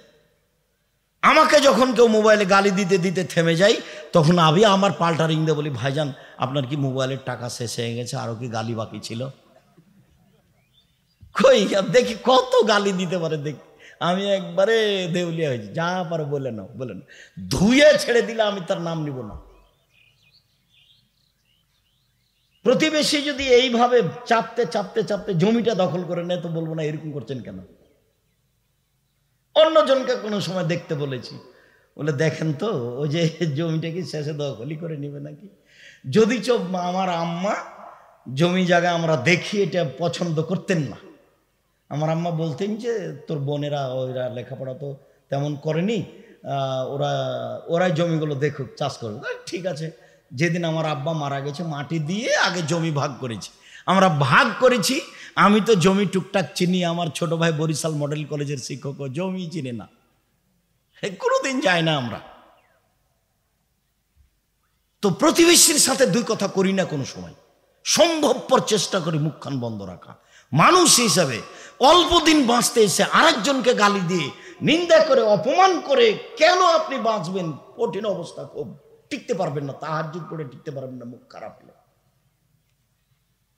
আমাকে যখন কেউ মোবাইলে গালি দিতে দিতে থেমে যাই, তখন আমি আমার পাল্টা রিং দিয়ে বলি, ভাইজান আপনার কি মোবাইলের টাকা শেষ হয়ে গেছে? আরো কি গালি বাকি ছিল? কই দেখি কত গালি দিতে পারে, দেখি। আমি একবারে দেউলিয়া হয়েছি, যা পারে বলে নাও, বলে নাও। ধুয়ে ছেড়ে দিলে আমি তার নাম নিব না। প্রতিবেশী যদি এইভাবে চাপতে চাপতে চাপতে জমিটা দখল করে নেয়, তো বলবো না এরকম করছেন কেন? অন্যজনকে কোনো সময় দেখতে বলেছি, বলে দেখেন তো ওই যে জমিটা কি শেষে দখলই করে নিবে নাকি? যদি আমার আম্মা জমি জায়গা আমরা দেখি এটা পছন্দ করতেন না। আমার আম্মা বলতেন যে তোর বোনেরা ওরা লেখাপড়া তো তেমন করেনি, ওরাই জমিগুলো দেখুক, চাষ করুক। ঠিক আছে। যেদিন আমার আব্বা মারা গেছে, মাটি দিয়ে আগে জমি ভাগ করেছি, আমরা ভাগ করেছি। আমি তো জমি টুকটাক চিনি, আমার ছোট ভাই বরিশাল মডেল কলেজের শিক্ষক, জমি চিনে না, কোনোদিন যায় না আমরা। তো প্রতিবেশীর সাথে দুই কথা করি না কোনো সময়। সম্ভবপর চেষ্টা করি মুখখান বন্ধ রাখা। মানুষ হিসাবে অল্প দিন বাঁচতে এসে আরেকজনকে গালি দিয়ে, নিন্দা করে, অপমান করে কেন আপনি বাঁচবেন? কঠিন অবস্থা, খুব টিকতে পারবেন না, তাহাজ্জুদ পড়ে টিকতে পারবেন না মুখ খারাপ হলে।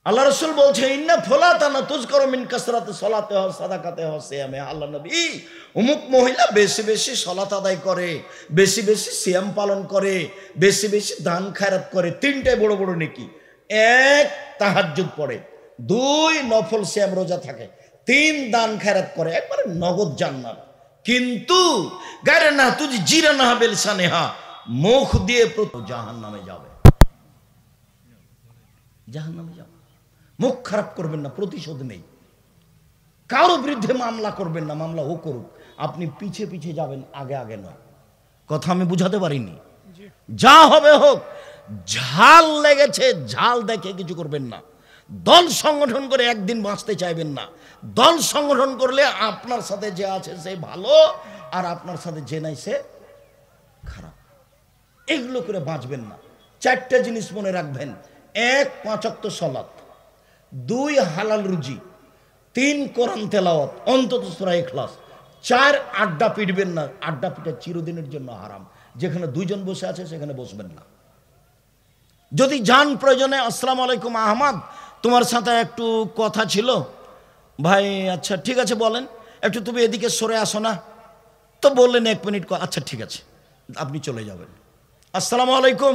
আল্লাহ রাসূল বলছে, ইন্না ফুলাতানা তুযকারু মিন কাসরাতি সালাতিহা সাদাকাতিহা সিয়ামে। আল্লাহ নবী, অমুক মহিলা বেশি বেশি সালাত আদায় করে, বেশি বেশি সিয়াম পালন করে, বেশি বেশি দান খায়রাত করে। তিনটাই বড় বড় নেকি। এক, তাহাজ্জুদ পড়ে; দুই, নফল সিয়াম রোজা থাকে; তিন, দান খায়রাত করে। একবারে নগদ জান্নাত। কিন্তু গায়রে না তুজি জিরা না বিল সানেহা, মুখ দিয়ে জাহান্নামে যাবে, জাহান্নামে যাবে। মুখ খারাপ করবেন না, প্রতিশোধ নেই। কারো বিরুদ্ধে মামলা করবেন না, মামলা ও করুক, আপনি পিছে পিছে যাবেন, আগে আগে নয়। কথা আমি বুঝাতে পারিনি? যা হবে হোক, ঝাল লেগেছে, ঝাল দেখে কিছু করবেন না। দল সংগঠন করে একদিন বাঁচতে চাইবেন না। দল সংগঠন করলে আপনার সাথে যে আছে সে ভালো, আর আপনার সাথে যে নাই সে খারাপ। এগুলো করে বাঁচবেন না। চারটা জিনিস মনে রাখবেন: এক, 5 ওয়াক্ত সালাত; দুই, হালাল রুজি; তিন, কোরআন তেলাওয়াত, অন্তত সূরা ইখলাস; চার, আড্ডা পিটবেন না। আড্ডা পিটা চিরদিনের জন্য হারাম। যেখানে দুইজন বসে আছে সেখানে বসবেন না। যদি যান প্রয়োজনে, আসসালামু আলাইকুম আহমদ, তোমার সাথে একটু কথা ছিল। ভাই, আচ্ছা ঠিক আছে বলেন, একটু তুমি এদিকে সরে আসো না। তো বললেন 1 মিনিট, আচ্ছা ঠিক আছে, আপনি চলে যাবেন। আসসালামু আলাইকুম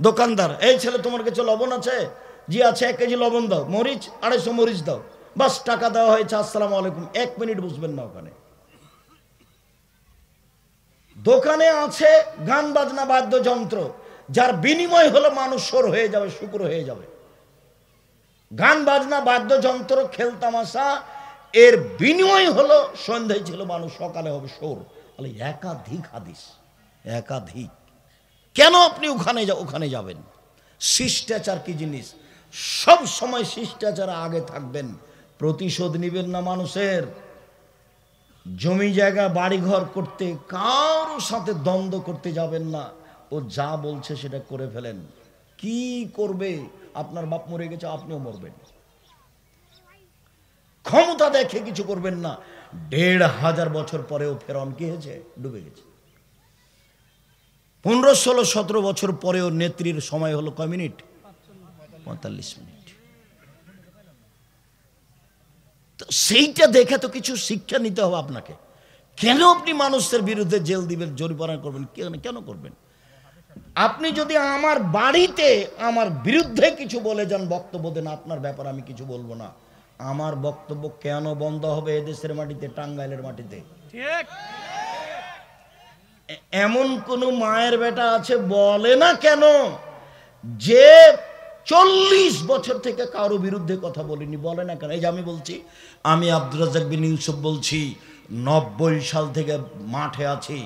দোকানদার, এই ছেলে তোমার কাছে লবণ আছে? জি আছে, 1 কেজি লবণ দাও। মরিচ 250 মরিচ দাও। বাস, টাকা দেওয়া হয়েছে, আসসালামু আলাইকুম। 1 মিনিট বসবেন না ওখানে। দোকানে আছে গান বাজনা বাদ্যযন্ত্র, যার বিনিময় হলো মানুষ সর হয়ে যাবে, শুকর হয়ে যাবে। গান বাজনা বাদ্যযন্ত্র, খেল তামাশা, এর বিনিময় হলো সন্ধ্যায় ছিল মানুষ, সকালে হবে সোর। একাধিক হাদিস, একাধিক। কেন আপনি ওখানে যাবেন? শিষ্টাচার কি জিনিস? সব সময় শিষ্টাচার আগে থাকবেন। প্রতিশোধ নিবেন না মানুষের। জমি জায়গা বাড়িঘর করতে কারোর সাথে দ্বন্দ্ব করতে যাবেন না। ও যা বলছে সেটা করে ফেলেন। কি করবে? আপনার বাপ মরে গেছে, আপনিও মরবেন। ক্ষমতা দেখে কিছু করবেন না। 1500 বছর পরেও ফেরাউন কি হয়েছে? ডুবে গেছে। 15, 16, 17 বছর পরেও নেত্রীর সময় হলো কয় মিনিট? 45 মিনিট। তো সেইটা দেখে তো কিছু শিক্ষা নিতে হবে আপনাকে। কেন আপনি মানুষের বিরুদ্ধে জেল দিবেন, জরিমানা করবেন? কেন করবেন? আপনি যদি আমার বাড়িতে আমার বিরুদ্ধে কিছু বলে যান, বক্তব্য দেন, আপনার ব্যাপারে আমি কিছু বলবো না। আমার বক্তব্য কেন বন্ধ হবে এদেশের মাটিতে, টাঙ্গাইলের মাটিতে? ঠিক। এমন কোন মায়ের বেটা আছে বলে না কেন যে 40 বছর থেকে কারো বিরুদ্ধে কথা বলিনি? বলে না কেন? এই যে আমি বলছি, আমি আব্দুর রাজ্জাক বিন ইউসুফ বলছি, 90 সাল থেকে মাঠে আছি,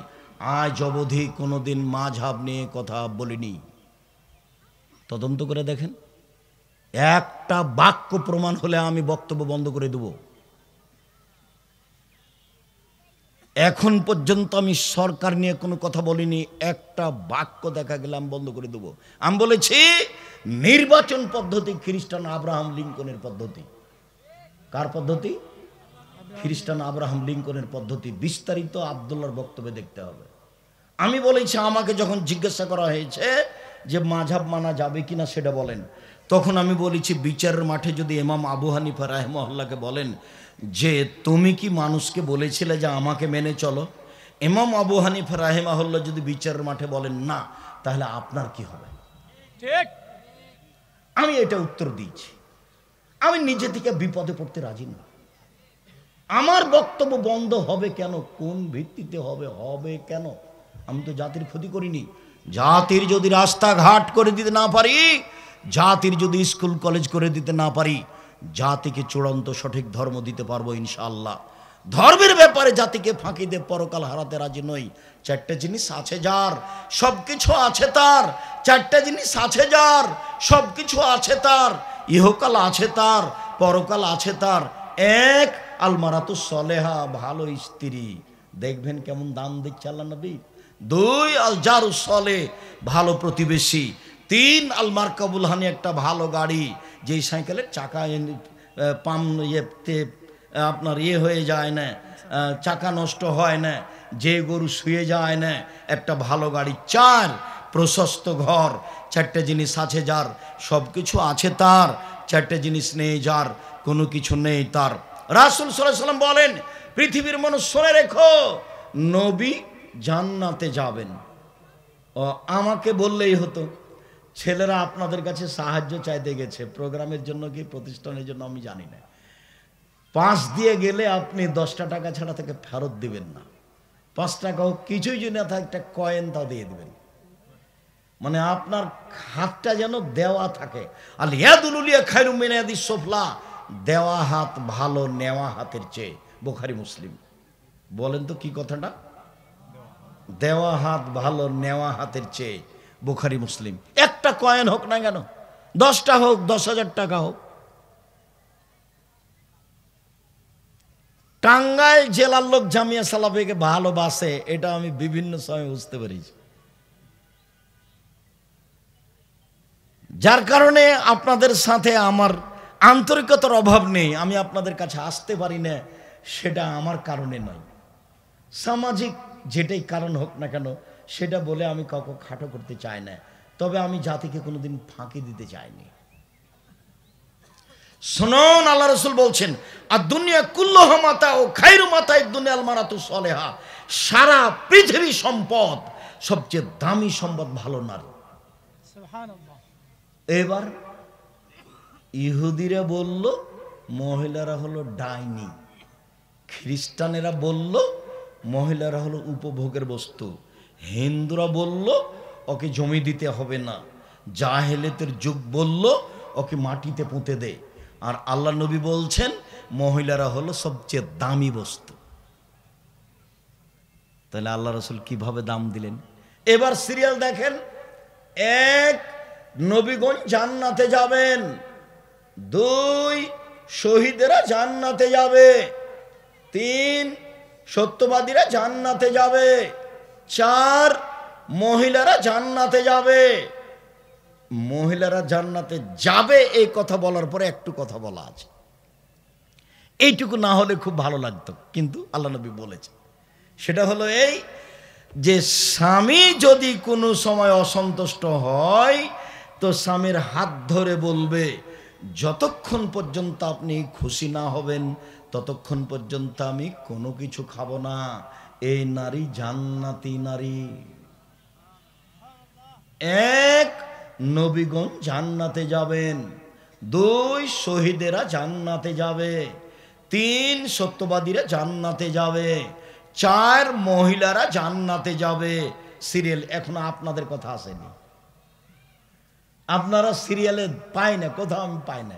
আজ অবধি কোনোদিন মাযহাব নিয়ে কথা বলিনি। তদন্ত করে দেখেন, একটা বাক্য প্রমাণ হলে আমি বক্তব্য বন্ধ করে দেব। এখন পর্যন্ত আমি সরকার নিয়ে কোনো কথা বলিনি, একটা বাক্য দেখা গেলে আমি বন্ধ করে দেব। আমি বলেছি নির্বাচন পদ্ধতি খ্রিস্টান আব্রাহাম লিঙ্কনের পদ্ধতি। কার পদ্ধতি? খ্রিস্টান আব্রাহাম লিঙ্কনের পদ্ধতি। বিস্তারিত আব্দুল্লাহর বক্তব্যে দেখতে হবে। আমি বলেছি, আমাকে যখন জিজ্ঞাসা করা হয়েছে যে মাযহাব মানা যাবে কিনা সেটা বলেন, তখন আমি বলেছি বিচারের মাঠে যদি ইমাম আবু হানিফা রাহিমাহুল্লাহকে বলেন যে তুমি কি মানুষকে বলেছিলে যে আমাকে মেনে চলো, ইমাম আবু হানিফা রাহিমাহুল্লাহ যদি বিচারের মাঠে বলেন না, তাহলে আপনার কি হবে? ঠিক। আমি এটা উত্তর দিয়েছি। আমি নিজে থেকে বিপদে পড়তে রাজি না। আমার বক্তব্য বন্ধ হবে কেন? কোন ভিত্তিতে হবে? হবে কেন? আমি তো জাতির ক্ষতি করিনি। জাতির যদি রাস্তাঘাট করে দিতে না পারি, জাতির যদি স্কুল কলেজ করে দিতে না পারি, জাতিকে চূড়ান্ত সঠিক ধর্ম দিতে পারবো ইনশাআল্লাহ। ধর্মের ব্যাপারে জাতিকে ফাঁকি দিয়ে পরকাল হারাতে রাজি নই। 4টে জিনিস আছে যার, সবকিছু আছে তার। 4টে জিনিস আছে যার, সবকিছু আছে তার। ইহকাল আছে তার, পরকাল আছে তার। 1 আলমারাতু সলেহা, ভালো স্ত্রী। দেখবেন কেমন দাম দিচ্ছে আল্লাহ নবী। 2 আল জারু সলে, ভালো প্রতিবেশী। 3 আল মারকাবুল হানি, একটা ভালো গাড়ি, যেই সাইকেলের চাকা পাম ইয়েতে আপনার হয়ে যায় না, চাকা নষ্ট হয় না, যে গরু শুয়ে যায় না, একটা ভালো গাড়ি। 4 প্রশস্ত ঘর। 4টে জিনিস আছে যার, সব কিছু আছে তার। 4টে জিনিস নেই যার, কোনো কিছু নেই তার। রাসূল সাল্লাল্লাহু আলাইহি ওয়াসাল্লাম বলেন, পৃথিবীর মানুষ শুনে রেখো, নবী জান্নাতে যাবেন। ও আমাকে বললেই হতো, ছেলেরা আপনাদের কাছে সাহায্য চাইতে গেছে, প্রোগ্রামের জন্য কি প্রতিষ্ঠানের জন্য আমি জানি না। 5 দিয়ে গেলে আপনি 10টা টাকা ছাড়া থেকে ফেরত দিবেন না। 5 টাকা হোক, কিছুই যদি না থাকে, একটা কয়েন তাও দিয়ে দেবেন। মানে আপনার হাতটা যেন দেওয়া থাকে। আল ইয়াদুল উলিয়া খায়রুম মিন ইয়াদিস সুফলা, দেওয়া হাত ভালো নেওয়া হাতের চেয়ে। বুখারী মুসলিম। বলেন তো কি কথাটা? দেওয়া হাত ভালো নেওয়া হাতের চেয়ে। বুখারী মুসলিম। একটা কয়েন হোক না কেন, 10টা হোক, 10,000 টাকা হোক। টাঙ্গাইল জেলার লোক জামিয়া সালাফিকে ভালোবাসে, এটা আমি বিভিন্ন সময় বুঝতে পেরেছি। যার কারণে আপনাদের সাথে আমার আন্তরিকতার অভাব নেই। আমি আপনাদের কাছে আসতে পারি না, সেটা আমার কারণে নয়। সামাজিক যেটাই কারণ হোক না কেন, সেটা বলে আমি কাউকে খাটো করতে চাই না। তবে আমি জাতিকে কোনোদিন ফাঁকি দিতে চাইনি। শুনুন, আল্লাহ রাসূল বলছেন, আর দুনিয়া কুল্লুহা মাতা ও খায়রু মাতাই দুনিয়াল মারাতু সলেহা, সারা পৃথিবী সম্পদ, সবচেয়ে দামি সম্পদ ভালো নারী। সুবহানাল্লাহ। এবার ইহুদিরা বলল মহিলারা হলো ডাইনি, খ্রিস্টানেরা বলল মহিলারা হলো উপভোগের বস্তু, হিন্দুরা বলল ওকে জমি দিতে হবে না, জাহেলিয়াতের যুগ বলল ওকে মাটিতে পুঁতে দে, আর আল্লাহ নবী বলছেন মহিলারা হলো সবচেয়ে দামি বস্তু। তাহলে আল্লাহ রাসূল কিভাবে দাম দিলেন? এবার সিরিয়াল দেখেন। 1 নবীগণ জান্নাতে যাবেন, 2 শহীদেরা জান্নাতে যাবে, 3 সত্যবাদীরা জান্নাতে যাবে, 4 মহিলারা জান্নাতে যাবে। মহিলারা জান্নাতে যাবে এই কথা বলার পরে একটু কথা বলা আছে, এইটুকু না হলে খুব ভালো লাগতো, কিন্তু আল্লাহ নবী বলেছে। সেটা হলো এই যে স্বামী যদি কোনো সময় অসন্তুষ্ট হয় তো স্বামীর হাত ধরে বলবে, যতক্ষণ পর্যন্ত আপনি খুশি না হবেন ততক্ষণ পর্যন্ত আমি কোনো কিছু খাবো না। এই নারী জান্নাতি নারী। 1 নবীগণ জান্নাতে যাবেন, 2 শহীদেরা জান্নাতে যাবে, 3 সত্যবাদীরা জান্নাতে যাবে, 4 মহিলারা জান্নাতে যাবে। সিরিয়াল এখনো আপনাদের কথা আসেনি, আপনারা সিরিয়ালে পাই না, কোথাও আমি পাই না।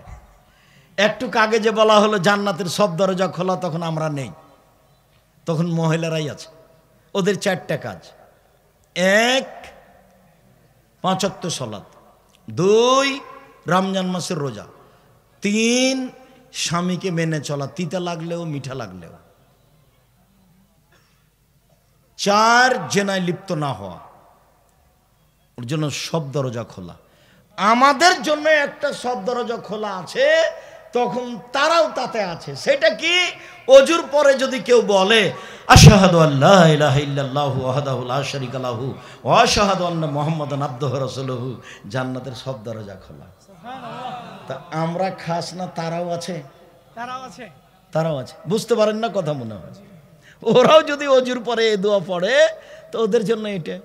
একটু আগে যে বলা হলো জান্নাতের সব দরজা খোলা, তখন আমরা নেই, তখন মহিলারাই আছে। ওদের 4টা কাজ: 1 5 ওয়াক্ত সালাত, 2 রমজান মাসের রোজা, 3 স্বামীকে মেনে চলা, তিতা লাগলেও মিঠা লাগলেও, 4 জেনায় লিপ্ত না হওয়া। ওর জন্য সব দরজা খোলা। আমাদের জন্য একটা সব দরজা খোলা আছে, তখন তারাও তাতে আছে। সেটা কি? অজুর পরে যদি কেউ বলে আশহাদু আল্লা ইলাহা ইল্লাল্লাহু ওয়াহদাহু লা শারীকা লাহু ওয়া আশহাদু আন্না মুহাম্মাদান আবদুহু ওয়া রাসূলুহু, জান্নাতের সব দরজা খোলা। তা আমরা খাস না, তারাও আছে, তারাও আছে। বুঝতে পারেন না কথা মনে হয়? ওরাও যদি অজুর পরে এই দোয়া পড়ে, তো ওদের জন্য এটা,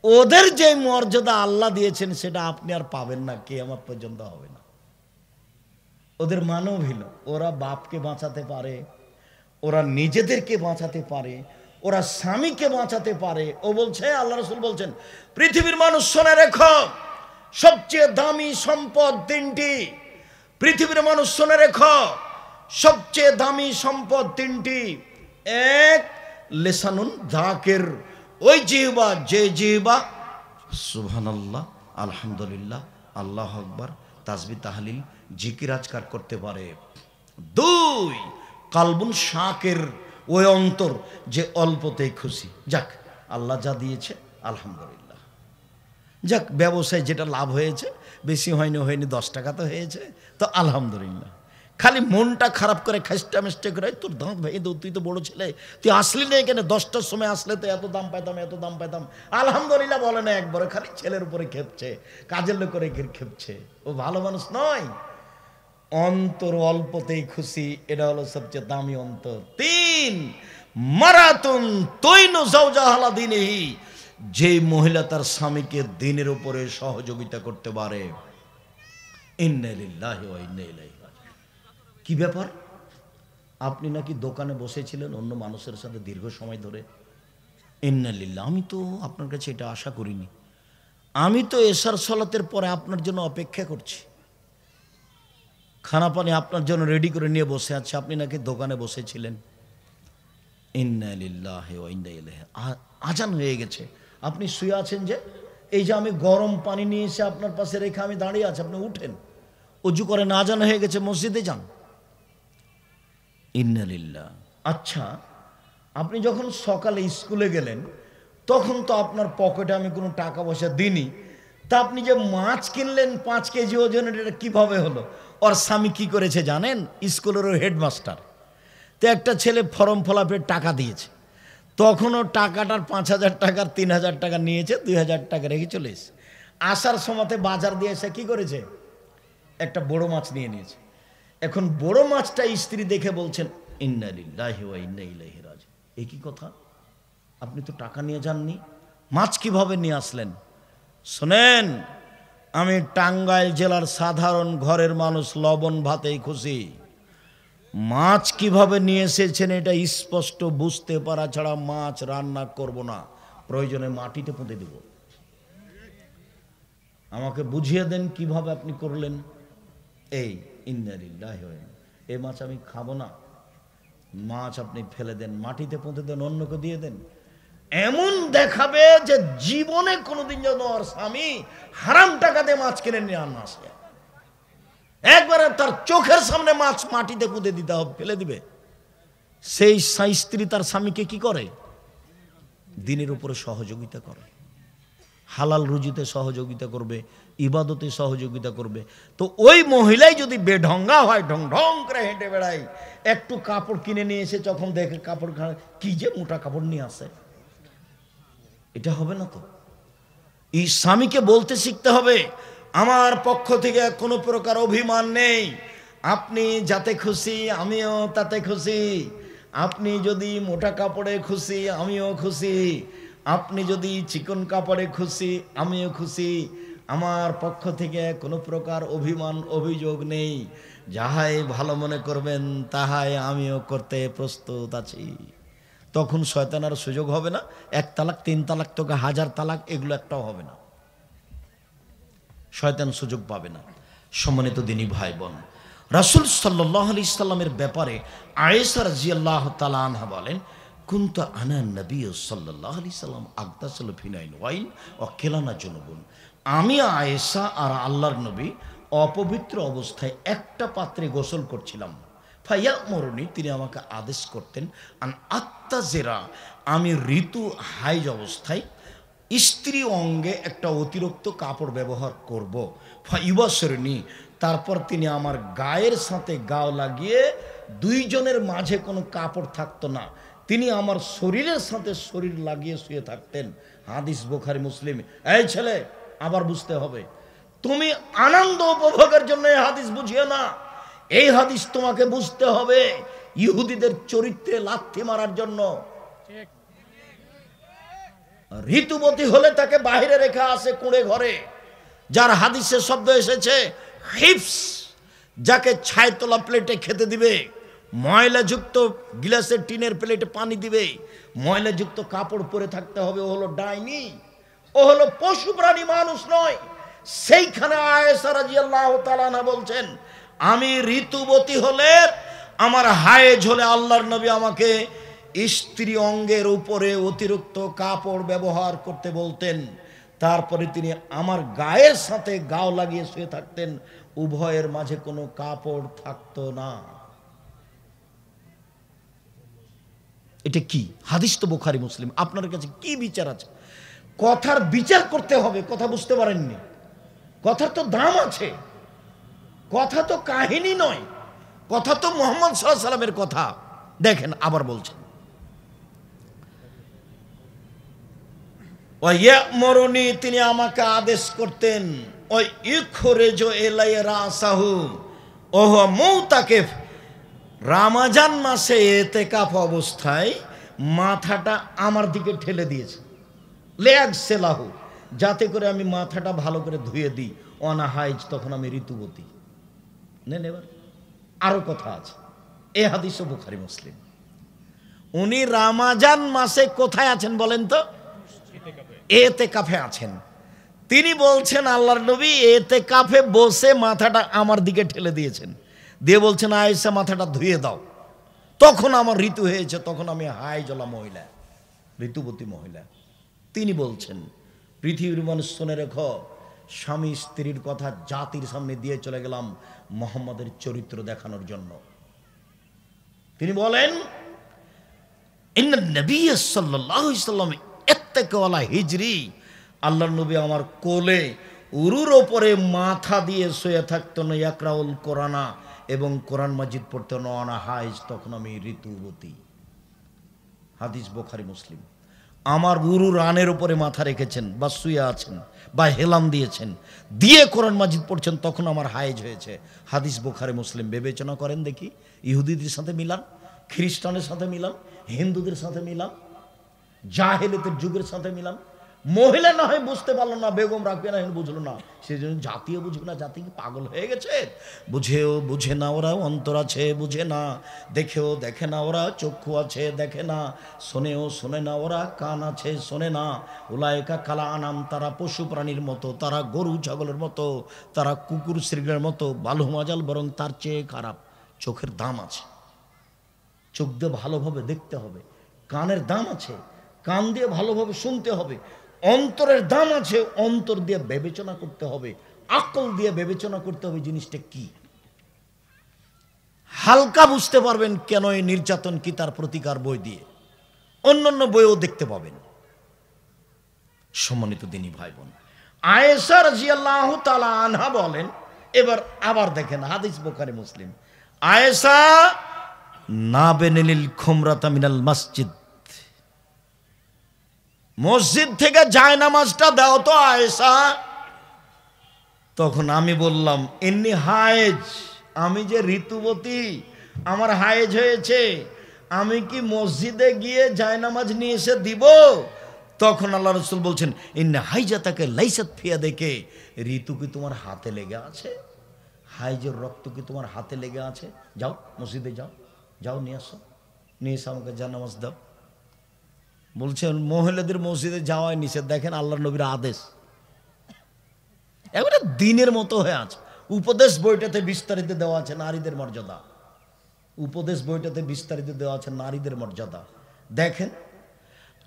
ওদের যে মর্যাদা আল্লাহ দিয়েছেন সেটা আপনি আর পাবেন না, কিয়ামত পর্যন্ত হবে না। ওদের মানব হীন, ওরা বাপকে বাঁচাতে পারে, ওরা নিজেদেরকে বাঁচাতে পারে, ওরা স্বামীকে বাঁচাতে পারে। ও বলছে, আল্লাহ রাসূল বলছেন, পৃথিবীর মানুষ শুনে রেখো, সবচেয়ে দামি সম্পদ 3টি। পৃথিবীর মানুষ শুনে রেখো, সবচেয়ে দামি সম্পদ 3টি। 1 লিসানুন যাকির, ওই জিহ্বা, যে জিহ্বা সুবহানাল্লাহ, আলহামদুলিল্লাহ, আল্লাহু আকবার, তাসবিহ তাহলিল জিকির আজকার করতে পারে। 2 কালবুন শাকির, ওই অন্তর যে অল্পতেই খুশি। যাক, আল্লাহ যা দিয়েছে আলহামদুলিল্লাহ, যাক ব্যবসায় যেটা লাভ হয়েছে, বেশি হয়নি 10 টাকা তো হয়েছে, তো আলহামদুলিল্লাহ। খালি মনটা খারাপ করে খাইস্টা মিস্টে করে, তোর দাঁত ভেঙে দৌ, তুই তো বড় ছেলে, তুই আসলি না এখানে, 10টার সময় আসলে তো এত দাম পাইতাম, এত দাম পাইতাম, আলহামদুলিল্লাহ বলে না একবারে, খালি ছেলের উপরে খেপছে, কাজের লোকের খেপছে। ও ভালো মানুষ নয়। অন্তর অল্পতেই খুশি, এটা হলো সবচেয়ে দামি অন্তর। 3 মারাতুন তৈনু যাওজাহা আলা দীনিহি, যে মহিলা তার স্বামীকে দিনের উপরে সহযোগিতা করতে পারে। ইন্না লিল্লাহি ওয়া ইন্না ইলাইহি রাজিউন। কি ব্যাপার? আপনি নাকি দোকানে বসেছিলেন অন্য মানুষের সাথে দীর্ঘ সময় ধরে। ইন্না লিল্লাহ, আমি তো আপনার কাছে এটা আশা করিনি। আমি তো এশার সালাতের পরে আপনার জন্য অপেক্ষা করছি, খানা পানি আপনার জন্য রেডি করে নিয়ে বসে আছে, আপনি নাকি দোকানে বসেছিলেন। ইন্না লিল্লাহি ওয়া ইন্না ইলাইহি। আজান হয়ে গেছে, আপনি শুয়ে আছেন, যে এই যে আমি গরম পানি নিয়ে এসে আপনার পাশে রেখে আমি দাঁড়িয়ে আছি, আপনি উঠেন, অজু করেন, আজান হয়ে গেছে, মসজিদে যান। ইন্না লিল্লাহ। আচ্ছা, আপনি যখন সকালে স্কুলে গেলেন, তখন তো আপনার পকেটে আমি কোনো টাকা পয়সা দিইনি, তা আপনি যে মাছ কিনলেন 5 কেজি ওজনের, এটা কিভাবে হলো? ওর স্বামী কি করেছে জানেন? স্কুলেরও হেডমাস্টার, তো একটা ছেলে ফর্ম ফলাপের টাকা দিয়েছে, তখনও টাকাটার 5,000 টাকার 3,000 টাকা নিয়েছে, 2,000 টাকা রেখে চলে এসেছে। আসার সময়তে বাজার দিয়ে এসে কি করেছে? একটা বড় মাছ নিয়ে নিয়েছে। এখন বড় মাছটা স্ত্রী দেখে বলছেন, ইন্না লিল্লাহি ওয়া ইন্না ইলাইহি রাজিউন। এই কি কথা? আপনি তো টাকা নিয়ে যাননি, মাছ কিভাবে নিয়ে আসলেন? শোনেন, আমি টাঙ্গাইল জেলার সাধারণ ঘরের মানুষ, লবণ ভাতেই খুশি। মাছ কিভাবে নিয়ে এসেছেন এটা স্পষ্ট বুঝতে পারা ছাড়া মাছ রান্না করব না, প্রয়োজনে মাটিতে পুঁতে দেব। আমাকে বুঝিয়ে দেন কিভাবে আপনি করলেন। এই ইন্না লিল্লাহি ওয়া ইন্না, এই মাছ আমি খাবো না, মাছ আপনি ফেলে দেন, মাটিতে পুঁতে দেন, অন্যকে দিয়ে দেন। এমন দেখাবে যে জীবনে কোনোদিন যেন ওর স্বামী হারাম টাকা দিয়ে মাছ কিনে নিয়ে আনা আসে, একবারে তার চোখের সামনে মাছ মাটিতে পুঁতে দিতে হবে, ফেলে দিবে। সেই স্ত্রী তার স্বামীকে কি করে? দিনের উপরে সহযোগিতা করে, হালাল রুজিতে সহযোগিতা করবে, ইবাদতে সহযোগিতা করবে। তো ওই মহিলাই যদি বেঢঙ্গা হয়, ঢং ঢং করে হেঁটে বেড়ায়, একটু কাপড় কিনে নিয়ে এসে যখন দেখে কাপড় কি যে মোটা কাপড় নিয়ে আসে, এটা হবে না। তো এই স্বামীকে বলতে শিখতে হবে, আমার পক্ষ থেকে কোনো প্রকার অভিমান নেই, আপনি যাতে খুশি আমিও তাতে খুশি, আপনি যদি মোটা কাপড়ে খুশি আমিও খুশি, আপনি যদি চিকন কাপড়ে খুশি আমিও খুশি, আমার পক্ষ থেকে কোনো প্রকার অভিমান অভিযোগ নেই, যাহাই ভালো মনে করবেন তাহাই আমিও করতে প্রস্তুত আছি। তখন শয়তানের সুযোগ হবে না, 1 তালাক 3 তালাক তোকে 1000 তালাক এগুলো একটাও হবে না, শয়তান সুযোগ পাবে না। সম্মানিত দিনী ভাই বোন, রাসূল সাল্লাল্লাহু আলাইহি সাল্লামের ব্যাপারে আয়েশা রাদিয়াল্লাহু তাআলা আনহা বলেন, কুনতু আনা নবী সাল্লাল্লাহু আলাইহি সাল্লাম আগতাসালু ফিনাইন ওয়াইন ওয়া কিলানা জুনুবুন। আমি আয়েশা আর আল্লাহর নবী অপবিত্র অবস্থায় একটা পাত্রে গোসল করছিলাম। ফায়ামুরুনি, তিনি আমাকে আদেশ করতেন, আন আত্তাজেরা, আমি ঋতু হাইজ অবস্থায় স্ত্রী অঙ্গে একটা অতিরিক্ত কাপড় ব্যবহার করব। ফাইবাসরনি, তারপর তিনি আমার গায়ের সাথে গাও লাগিয়ে দুইজনের মাঝে কোনো কাপড় থাকতো না, তিনি আমার শরীরের সাথে শরীর লাগিয়ে শুয়ে থাকতেন। হাদিস বুখারী মুসলিম। এই ছেলে, আবার বুঝতে হবে, তুমি আনন্দ উপভোগের জন্য এই হাদিস বুঝিও না, এই হাদিস তোমাকে বুঝতে হবে ইহুদিদের চরিত্রে লাথি মারার জন্য। ঠিক। ঋতুবতী হলে তাকে বাইরে রেখে আসে কুঁড়ে ঘরে, যার হাদিসে শব্দ এসেছে হিপস, যাকে ছাইতলা প্লেটে খেতে দিবে, ময়লাযুক্ত গ্লাসের টিনের প্লেটে পানি দিবে, ময়লাযুক্ত কাপড় পরে থাকতে হবে, ও হলো ডাইনি, ও হলো পশু প্রাণী, মানুষ নয়। সেইখানে আয়েশা রাদিয়াল্লাহু তাআলা আনহা বলছেন, আমি ঋতুবতী হলে, আমার হায়েজ হলে আল্লাহর নবী আমাকে স্ত্রী অঙ্গের উপরে অতিরিক্ত কাপড় ব্যবহার করতে বলতেন, তারপরে তিনি আমার গায়ের সাথে গাও লাগিয়ে শুয়ে থাকতেন, উভয়ের মাঝে কোনো কাপড় থাকতো না। এটা কি হাদিস? তো বুখারী মুসলিম। আপনার কাছে কি বিচার আছে? কথার বিচার করতে হবে, কথা বুঝতে পারেননি? কথার তো দাম আছে, কথা তো কাহিনী নয়, কথা তো মুহাম্মদ সাল্লাল্লাহু আলাইহি সাল্লামের কথা। দেখেন আবার বলছেন, ওয়ায়ামুরুনি, তিনি আমাকে আদেশ করতেন, ওই ইখরিজু ইলাইয়া রাসাহু ওয়া মুতাকিফ, রমজান মাসে ইতিকাফ অবস্থায় মাথাটা আমার দিকে ঠেলে দিয়েছে, লিয়াগসিলাহু, যাতে করে আমি মাথাটা ভালো করে ধুয়ে দিই, অনা হাইজ, তখন আমি ঋতুবতী। নেন এবার আরো কথা আছে, এ হাদিসও বুখারী মুসলিম। উনি রমজান মাসে কোথায় আছেন বলেন তো? ইতিকাফে আছেন। তিনি বলছেন আল্লাহর নবী ইতিকাফে বসে মাথাটা আমার দিকে ঠেলে দিয়েছেন, দিয়ে বলছেন আয়েশা মাথাটা ধুয়ে দাও, তখন আমার ঋতু হয়েছে, তখন আমি হাইজলা মহিলা, ঋতুবতী মহিলা। তিনি বলছেন, পৃথিবীর মানুষ শুনে রেখো, স্বামী স্ত্রীর কথা জাতির সামনে দিয়ে চলে গেলাম মুহাম্মাদের চরিত্র দেখানোর জন্য। তিনি বলেন, ইন্নান নবী সাল্লাল্লাহু আলাইহি সাল্লাম ইত্তাকাওয়ালা হিজরি, আল্লাহর নবী আমার কোলে উরুর ওপরে মাথা দিয়ে শুয়ে থাকতো না, ইয়াকরাউল কোরআনা, এবং কোরআন মাজিদ পড়তো না, অনা হাইজ, তখন আমি ঋতুবতী। হাদিস বুখারী মুসলিম। আমার উরু রানের উপরে মাথা রেখেছেন, বা শুয়ে আছেন, বা হেলাম দিয়েছেন, দিয়ে কোরআন মাজিদ পড়ছেন, তখন আমার হাইজ হয়েছে। হাদিস বুখারী মুসলিম। বিবেচনা করেন দেখি, ইহুদিদের সাথে মিলান, খ্রিস্টানের সাথে মিলান, হিন্দুদের সাথে মিলান, জাহেলিয়াতের যুগের সাথে মিলান। মহিলা না হয় বুঝতে পারলো না, বেগম রাখবে না, বুঝলো না, সেই জন্য জাতীয় বুঝবে না, জাতি কি পাগল হয়ে গেছে? বুঝেও বুঝে না ওরা, অন্তর আছে বুঝে না, দেখেও দেখে না ওরা, চক্ষু আছে দেখে না, শোনেও শোনে না ওরা, কান আছে শোনে না। উলাইকা কালা আনাম, তারা পশু প্রাণীর মতো, তারা গরু ছাগলের মতো, তারা কুকুর শৃগালের মতো, বালু মাজাল, বরং তার চেয়ে খারাপ। চোখের দাম আছে, চোখ দিয়ে ভালোভাবে দেখতে হবে, কানের দাম আছে, কান দিয়ে ভালোভাবে শুনতে হবে, অন্তরের দাম আছে, অন্তর দিয়ে বিবেচনা করতে হবে, আকল দিয়ে বিবেচনা করতে হবে জিনিসটা কি। হালকা বুঝতে পারবেন কেন এই নির্যাতন কি, তার প্রতিকার বই দিয়ে, অন্যান্য বইও দেখতে পাবেন। সম্মানিত দিনী ভাই বোন, আয়েশা রাদিয়াল্লাহু তাআলা আনহা বলেন, এবার আবার দেখেন হাদিস বুখারী মুসলিম, আয়েশা নাবেনিল খুমরাতা মিনাল মসজিদ, মসজিদ থেকে জায়নামাজটা দাও তো আয়েশা। তখন আমি বললাম, ইন্নী হায়েজ, আমি যে ঋতুবতী, আমার হায়েজ হয়েছে, আমি কি মসজিদে গিয়ে জায়নামাজ নিয়ে এসে দিব? তখন আল্লাহ রসুল বলছেন, ইন্না হাইজাতাকে লাইসাত ফিয়া, দেখে ঋতু কি তোমার হাতে লেগে আছে? হাইজের রক্ত কি তোমার হাতে লেগে আছে? যাও মসজিদে যাও, যাও নিয়ে আসো, নিয়ে এসে আমাকে জানামাজ দাও। বলছেন মহিলাদের মসজিদে যাওয়াই নিষেধ। দেখেন আল্লাহর নবীর আদেশ, এবারে দিনের মতো হয়ে আছে। উপদেশ বইটাতে বিস্তারিত দেওয়া আছে নারীদের মর্যাদা, উপদেশ বইটাতে বিস্তারিত দেওয়া আছে নারীদের মর্যাদা। দেখেন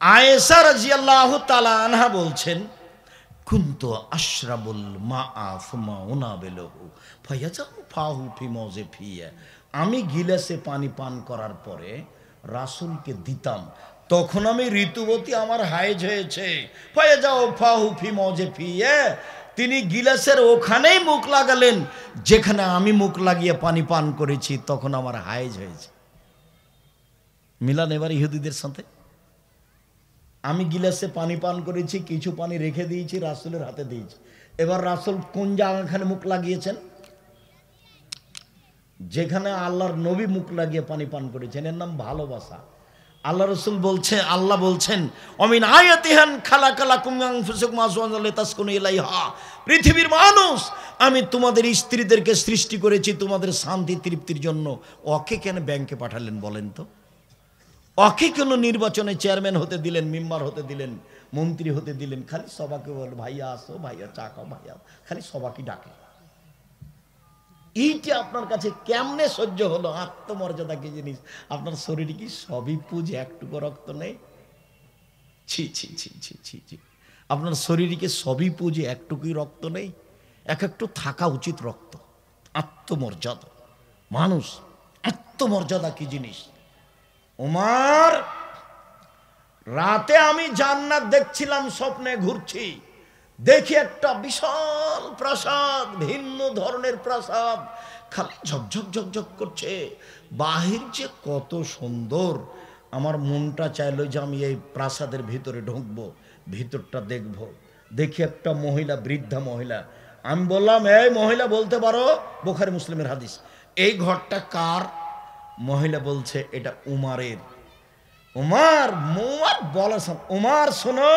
আয়েশা রাদিয়াল্লাহু তাআলা আনহা বলছেন, কুনতু আশরাবুল মাআ ফুমা উনাবিলহু ফায়াজাউ ফাহু ফি মাযফিয়া, আমি গিলাসে পানি পান করার পরে রাসূলকে দিতাম, তখন আমি ঋতুবতী, আমার হায়েজ হয়েছে। ফায়াজাউ ফাহু ফি মাযফিয়া, তিনি গিলাসের ওখানেই মুখ লাগালেন যেখানে আমি মুখ লাগিয়ে পানি পান করেছি, তখন আমার হায়েজ হয়েছে। মিলান এবার ইহুদিদের সাথে। আমি গিলাসে পানি পান করেছি, কিছু পানি রেখে দিয়েছি, রাসূলের হাতে দিয়েছি। এবার রাসূল কোন জায়গাখানে মুখ লাগিয়েছেন? যেখানে আল্লাহর নবী মুখ লাগিয়ে পানি পান করেছেন, এর নাম ভালোবাসা। আল্লাহ রসুল বলছে, আল্লাহ বলছেন, অমিন আয়াতিহান খালাকালাকুম মিন আনফুসিকুম আজওয়াজান লিতাসকুনু ইলাইহা, পৃথিবীর মানুষ, আমি তোমাদের স্ত্রীদেরকে সৃষ্টি করেছি তোমাদের শান্তি তৃপ্তির জন্য। ওকে কেন ব্যাংকে পাঠালেন বলেন তো? ওকে কেন নির্বাচনে চেয়ারম্যান হতে দিলেন, মেম্বার হতে দিলেন, মন্ত্রী হতে দিলেন? খালি সবাকে বল ভাইয়া আসো, ভাইয়া চা খাও, ভাইয়া, খালি সবাকে ডাকে। এইটা আপনার কাছে কেমনে সহ্য হলো? আত্মমর্যাদা কি জিনিস? আপনার শরীরে কি সবই পুজে, একটুকু রক্ত নেই? ছি ছি ছি ছি ছি ছি, আপনার শরীরে কি সবই পুজে, একটুকুই রক্ত নেই? এক একটু থাকা উচিত রক্ত। আত্মমর্যাদা, মানুষ আত্মমর্যাদা কি জিনিস? ওমর, রাতে আমি জান্নাত দেখছিলাম, স্বপ্নে ঘুরছি, দেখি একটা বিশাল প্রাসাদ, ভিন্ন ধরনের প্রাসাদ, খালি ঝকঝক ঝকঝক করছে, বাহির যে কত সুন্দর। আমার মনটা চাইলো যে আমি এই প্রাসাদের ভিতরে ঢুকবো, ভিতরটা দেখবো। দেখি একটা মহিলা, বৃদ্ধা মহিলা। আমি বললাম, এই মহিলা বলতে পারো? বুখারী মুসলিমের হাদিস, এই ঘরটা কার? মহিলা বলছে, এটা উমারের। উমার, উমার বলার সাথে, উমার শোনো,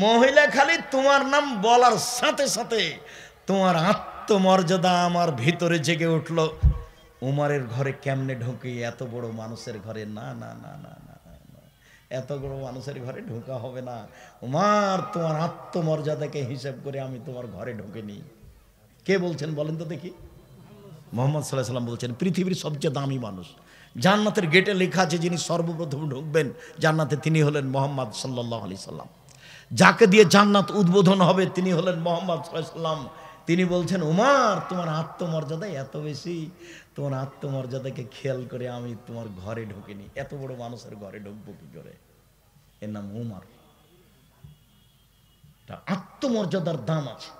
মহিলা খালি তোমার নাম বলার সাথে সাথে তোমার আত্মমর্যাদা আমার ভিতরে জেগে উঠলো। উমারের ঘরে কেমনে ঢুকি? এত বড় মানুষের ঘরে? না না না না না না, এত বড় মানুষের ঘরে ঢোকা হবে না। উমার, তোমার আত্মমর্যাদাকে হিসাব করে আমি তোমার ঘরে ঢুকিনি। কে বলছেন বলেন তো দেখি? মুহাম্মদ সাল্লাল্লাহু আলাইহি ওয়াসাল্লাম বলছেন, পৃথিবীর সবচেয়ে দামি মানুষ, জান্নাতের গেটে লেখা আছে যিনি সর্বপ্রথম ঢুকবেন জান্নাতে, তিনি হলেন মুহাম্মদ সাল্লাল্লাহু আলাইহি সাল্লাম। যাকে দিয়ে জান্নাত উদ্বোধন হবে তিনি হলেন মুহাম্মদ সাল্লাল্লাহু আলাইহি সাল্লাম। তিনি বলছেন, উমার, তোমার আত্মমর্যাদা এত বেশি, তোমার আত্মমর্যাদাকে খেয়াল করে আমি তোমার ঘরে ঢুকিনি। এত বড় মানুষের ঘরে ঢুকবো কি করে? এর নাম উমার। আত্মমর্যাদার দাম আছে।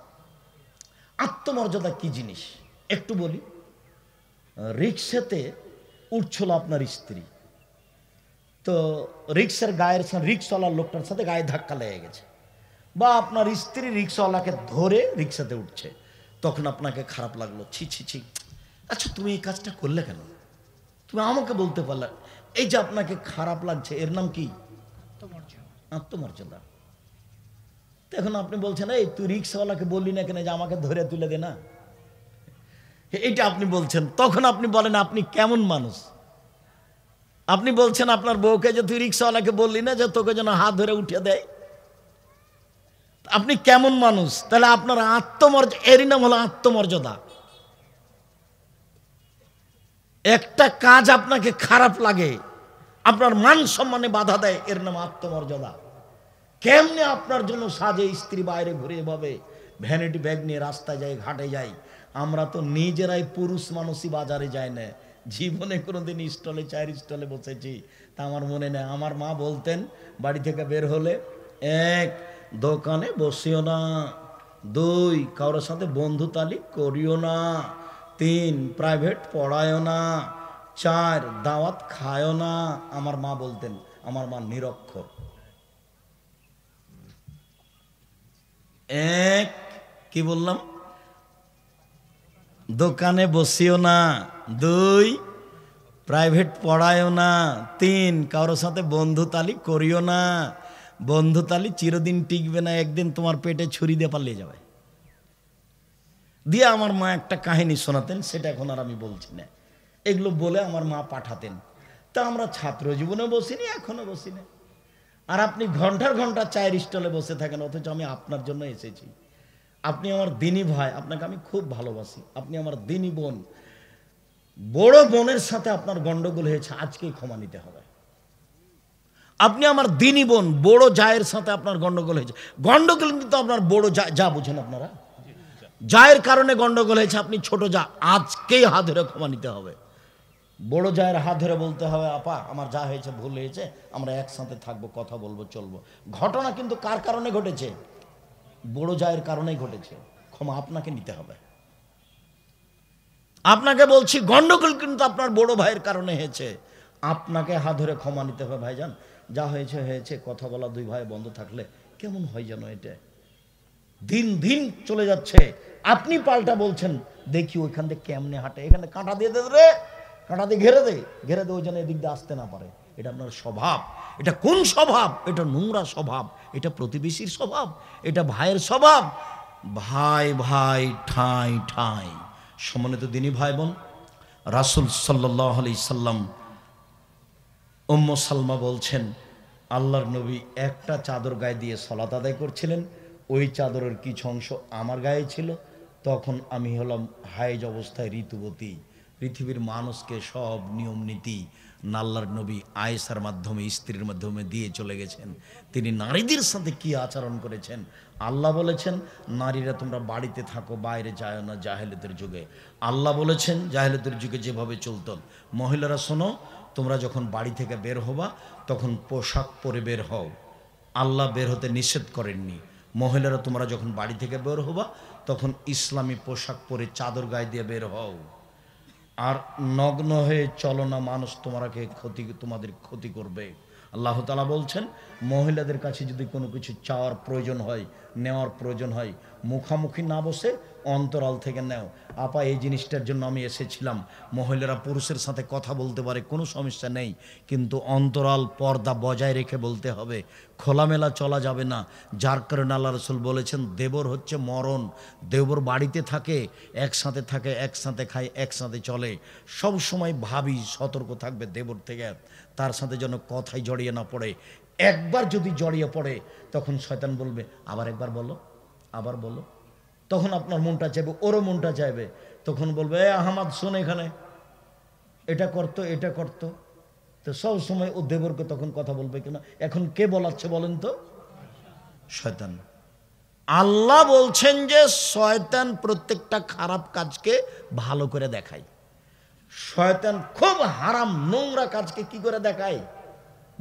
আত্মমর্যাদা কি জিনিস একটু বলি। রিক্সাতে উঠছিল আপনার স্ত্রী, তো রিক্সার গায়ের সাথে, রিক্সাওয়ালার লোকটার সাথে গায়ে ধাক্কা লেগে গেছে, বা আপনার স্ত্রী রিক্সাওয়ালাকে ধরে রিক্সাতে উঠছে, তখন আপনাকে খারাপ লাগলো, ছি ছি ছি, আচ্ছা তুমি এই কাজটা করলে কেন? তুমি আমাকে বলতে পারলে। এই যে আপনাকে খারাপ লাগছে, এর নাম কি? আত্মমর্যাদা। তো এখন আপনি বলছেন, এই তুই রিক্সাওয়ালাকে বললি না কেন যে আমাকে ধরে তুলে দে না? এইটা আপনি বলছেন। তখন আপনি বলেন আপনি কেমন মানুষ? আপনি বলছেন আপনার বউকে যে তুই রিক্সাওয়ালাকে বললি না যে তোকে যেন হাত ধরে উঠিয়ে দেয়? আপনি কেমন মানুষ? তাহলে আপনার আত্মমর্যাদা, এরই নাম হলো আত্মমর্যাদা। একটা কাজ আপনাকে খারাপ লাগে, আপনার মান সম্মানে বাধা দেয়, এর নাম আত্মমর্যাদা। কেমনে আপনার জন্য সাজে স্ত্রী, বাইরে ঘুরে এভাবে ভ্যানিটি ব্যাগ নিয়ে রাস্তায় যায়, ঘাটে যায়। আমরা তো নিজেরাই পুরুষ মানুষই বাজারে যাই না, জীবনে কোনোদিন স্টলে, চায়ের স্টলে বসেছি তা আমার মনে নেই। আমার মা বলতেন, বাড়ি থেকে বের হলে, 1, দোকানে বসিও না, 2, কারোর সাথে বন্ধুতালি করিও না, 3, প্রাইভেট পড়ায়ও না, 4, দাওয়াত খায়ও না। আমার মা বলতেন, আমার মা নিরক্ষর। 1, কি বললাম? দোকানে বসিও না, 2, প্রাইভেট পড়ায়ও না, 3, কারোর সাথে বন্ধুতালি করিও না, বন্ধুতালি চিরদিন টিকবে না, একদিন তোমার পেটে ছুরি দিয়ে পালিয়ে যাবে। দিয়ে আমার মা একটা কাহিনী শোনাতেন, সেটা এখন আর আমি বলছি না। এগুলো বলে আমার মা পাঠাতেন। তা আমরা ছাত্র জীবনে বসিনি, এখনো বসি না। আর আপনি ঘন্টার ঘন্টা চায়ের স্টলে বসে থাকেন, অথচ আমি আপনার জন্য এসেছি। আপনি আমার দিনী ভাই, আপনাকে আমি খুব ভালোবাসি। আপনি আমার দিনী বোন। বড় বোনের সাথে আপনার গন্ডগোল হয়েছে, আজকেই ক্ষমা নিতে হবে। আপনি আমার দিনী বোন, বড় জায়ের সাথে আপনার গন্ডগোল হয়েছে। গন্ডগোল কিন্তু আপনার বড় যা বুঝেন আপনারা, জায়ের কারণে গন্ডগোল হয়েছে, আপনি ছোট যা, আজকেই হাত ধরে ক্ষমা নিতে হবে। বড় জায়ের হাত ধরে বলতে হবে, আপা আমার যা হয়েছে ভুল হয়েছে, আমরা একসাথে থাকবো, কথা বলবো, চলবো। ঘটনা কিন্তু কার কারণে ঘটেছে? বড় জায়ের কারণেই ঘটেছে। ক্ষমা আপনাকে নিতে হবে। আপনাকে বলছি, গন্ডগোল কিন্তু আপনার বড় ভাইয়ের কারণে হয়েছে, আপনাকে হাত ধরে ক্ষমা নিতে হবে। ভাইজান যা হয়েছে হয়েছে, কথা বলা দুই ভাই বন্ধ থাকলে কেমন হয় যেন, এটা দিন দিন চলে যাচ্ছে, আপনি পাল্টা বলছেন, দেখি ওইখান থেকে কেমনে হাঁটে, এখানে কাঁটা দিয়ে দে রে, কাঁটা দিয়ে ঘেরে দে ওই যেন এদিক দিয়ে আসতে না পারে। এটা আপনার স্বভাব। এটা কোন স্বভাব? এটা নোংরা স্বভাব। এটা প্রতিবেশীর স্বভাব, এটা ভাইয়ের স্বভাব। ভাই ভাই ঠাঁই ঠাঁই। সম্মানিত দিনী ভাই বোন, রাসূল সাল্লাল্লাহু আলাইহি সাল্লাম, উম্মে সালমা বলছেন, আল্লাহর নবী একটা চাদর গায়ে দিয়ে সালাত আদায় করছিলেন। ওই চাদরের কিছু অংশ আমার গায়ে ছিল। তখন আমি হলাম হায়েজ অবস্থায়, ঋতুবতী। পৃথিবীর মানুষকে সব নিয়ম নীতি আল্লাহর নবী আয়েশার মাধ্যমে, স্ত্রীর মাধ্যমে দিয়ে চলে গেছেন। তিনি নারীদের সাথে কি আচরণ করেছেন। আল্লাহ বলেছেন, নারীরা তোমরা বাড়িতে থাকো, বাইরে যায় না, জাহেলিয়াতের যুগে। আল্লাহ বলেছেন, জাহেলিয়াতের যুগে যেভাবে চলত, মহিলারা শোনো, তোমরা যখন বাড়ি থেকে বের হবা তখন পোশাক পরে বের হও। আল্লাহ বের হতে নিষেধ করেননি। মহিলারা তোমরা যখন বাড়ি থেকে বের হবা তখন ইসলামী পোশাক পরে চাদর গায়ে দিয়ে বের হও। আর নগ্ন হয়ে চলো না, মানুষ তোমাদের ক্ষতি করবে। আল্লাহ তাআলা বলছেন, মহিলাদের কাছে যদি কোনো কিছু চাওয়ার প্রয়োজন হয়, নেওয়ার প্রয়োজন হয়, মুখামুখি না বসে অন্তরাল থেকে নেও। আপা এই জিনিসটার জন্য আমি এসেছিলাম। মহিলারা পুরুষের সাথে কথা বলতে পারে, কোনো সমস্যা নেই, কিন্তু অন্তরাল পর্দা বজায় রেখে বলতে হবে, খোলামেলা চলা যাবে না। যার কারণে আল্লাহ রাসূল বলেছেন, দেবর হচ্ছে মরণ। দেবর বাড়িতে থাকে, একসাথে খায়, একসাথে চলে। সব সময় ভাবি সতর্ক থাকবে দেবর থেকে, তার সাথে যেন কথাই জড়িয়ে না পড়ে। একবার যদি জড়িয়ে পড়ে তখন শয়তান বলবে, আবার একবার বলো, আবার বলো। তখন আপনার মনটা চাইবে, ওরও মনটা চাইবে। তখন বলবে, আহমদ শোন, এখানে এটা করতো, এটা করতো। তো সব সময় ও দেবরকে তখন কথা বলবে কেন? এখন কে বলাচ্ছে বলেন তো? শয়তান। আল্লাহ বলছেন যে শয়তান প্রত্যেকটা খারাপ কাজকে ভালো করে দেখায়। শয়তান খুব হারাম নোংরা কাজকে কি করে দেখায়?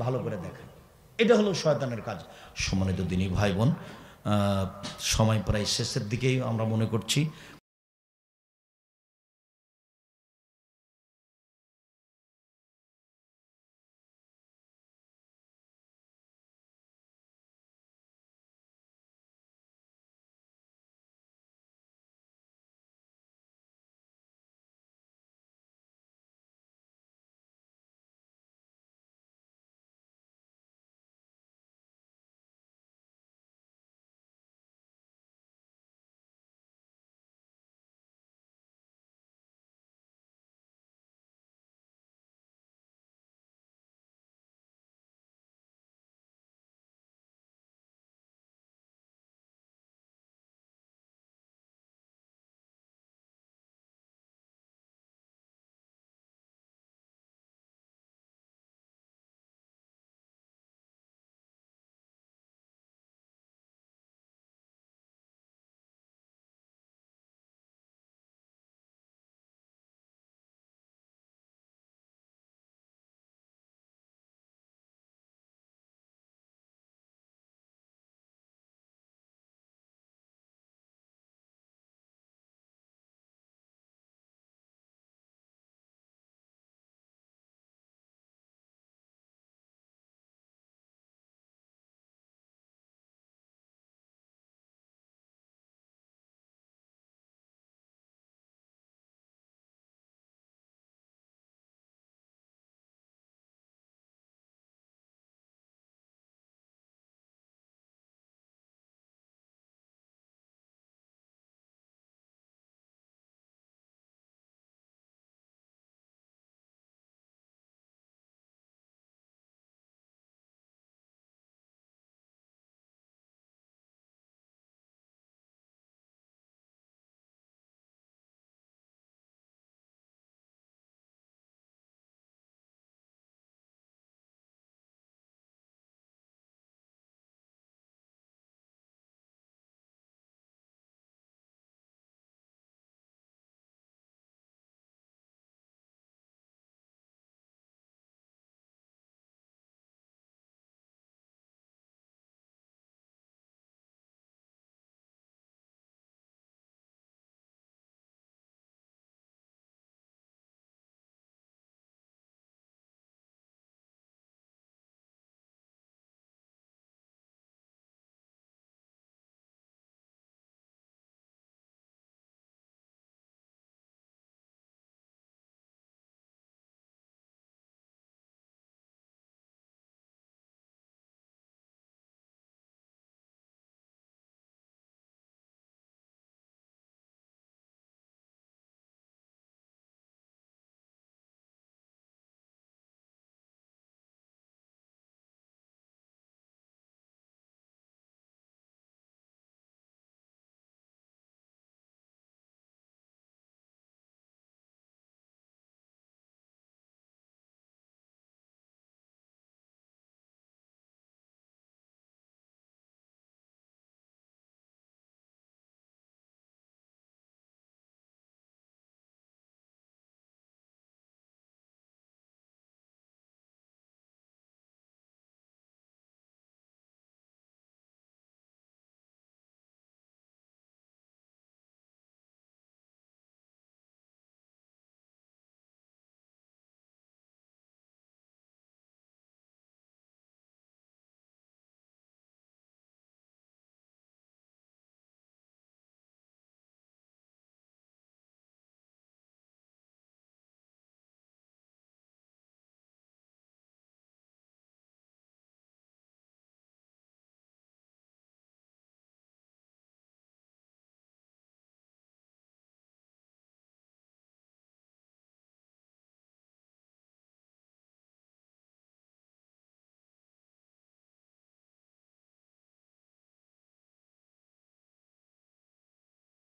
ভালো করে দেখায়। এটা হলো শয়তানের কাজ। সম্মানিত দিনী ভাই বোন, সময় প্রায় শেষের দিকেই আমরা মনে করছি।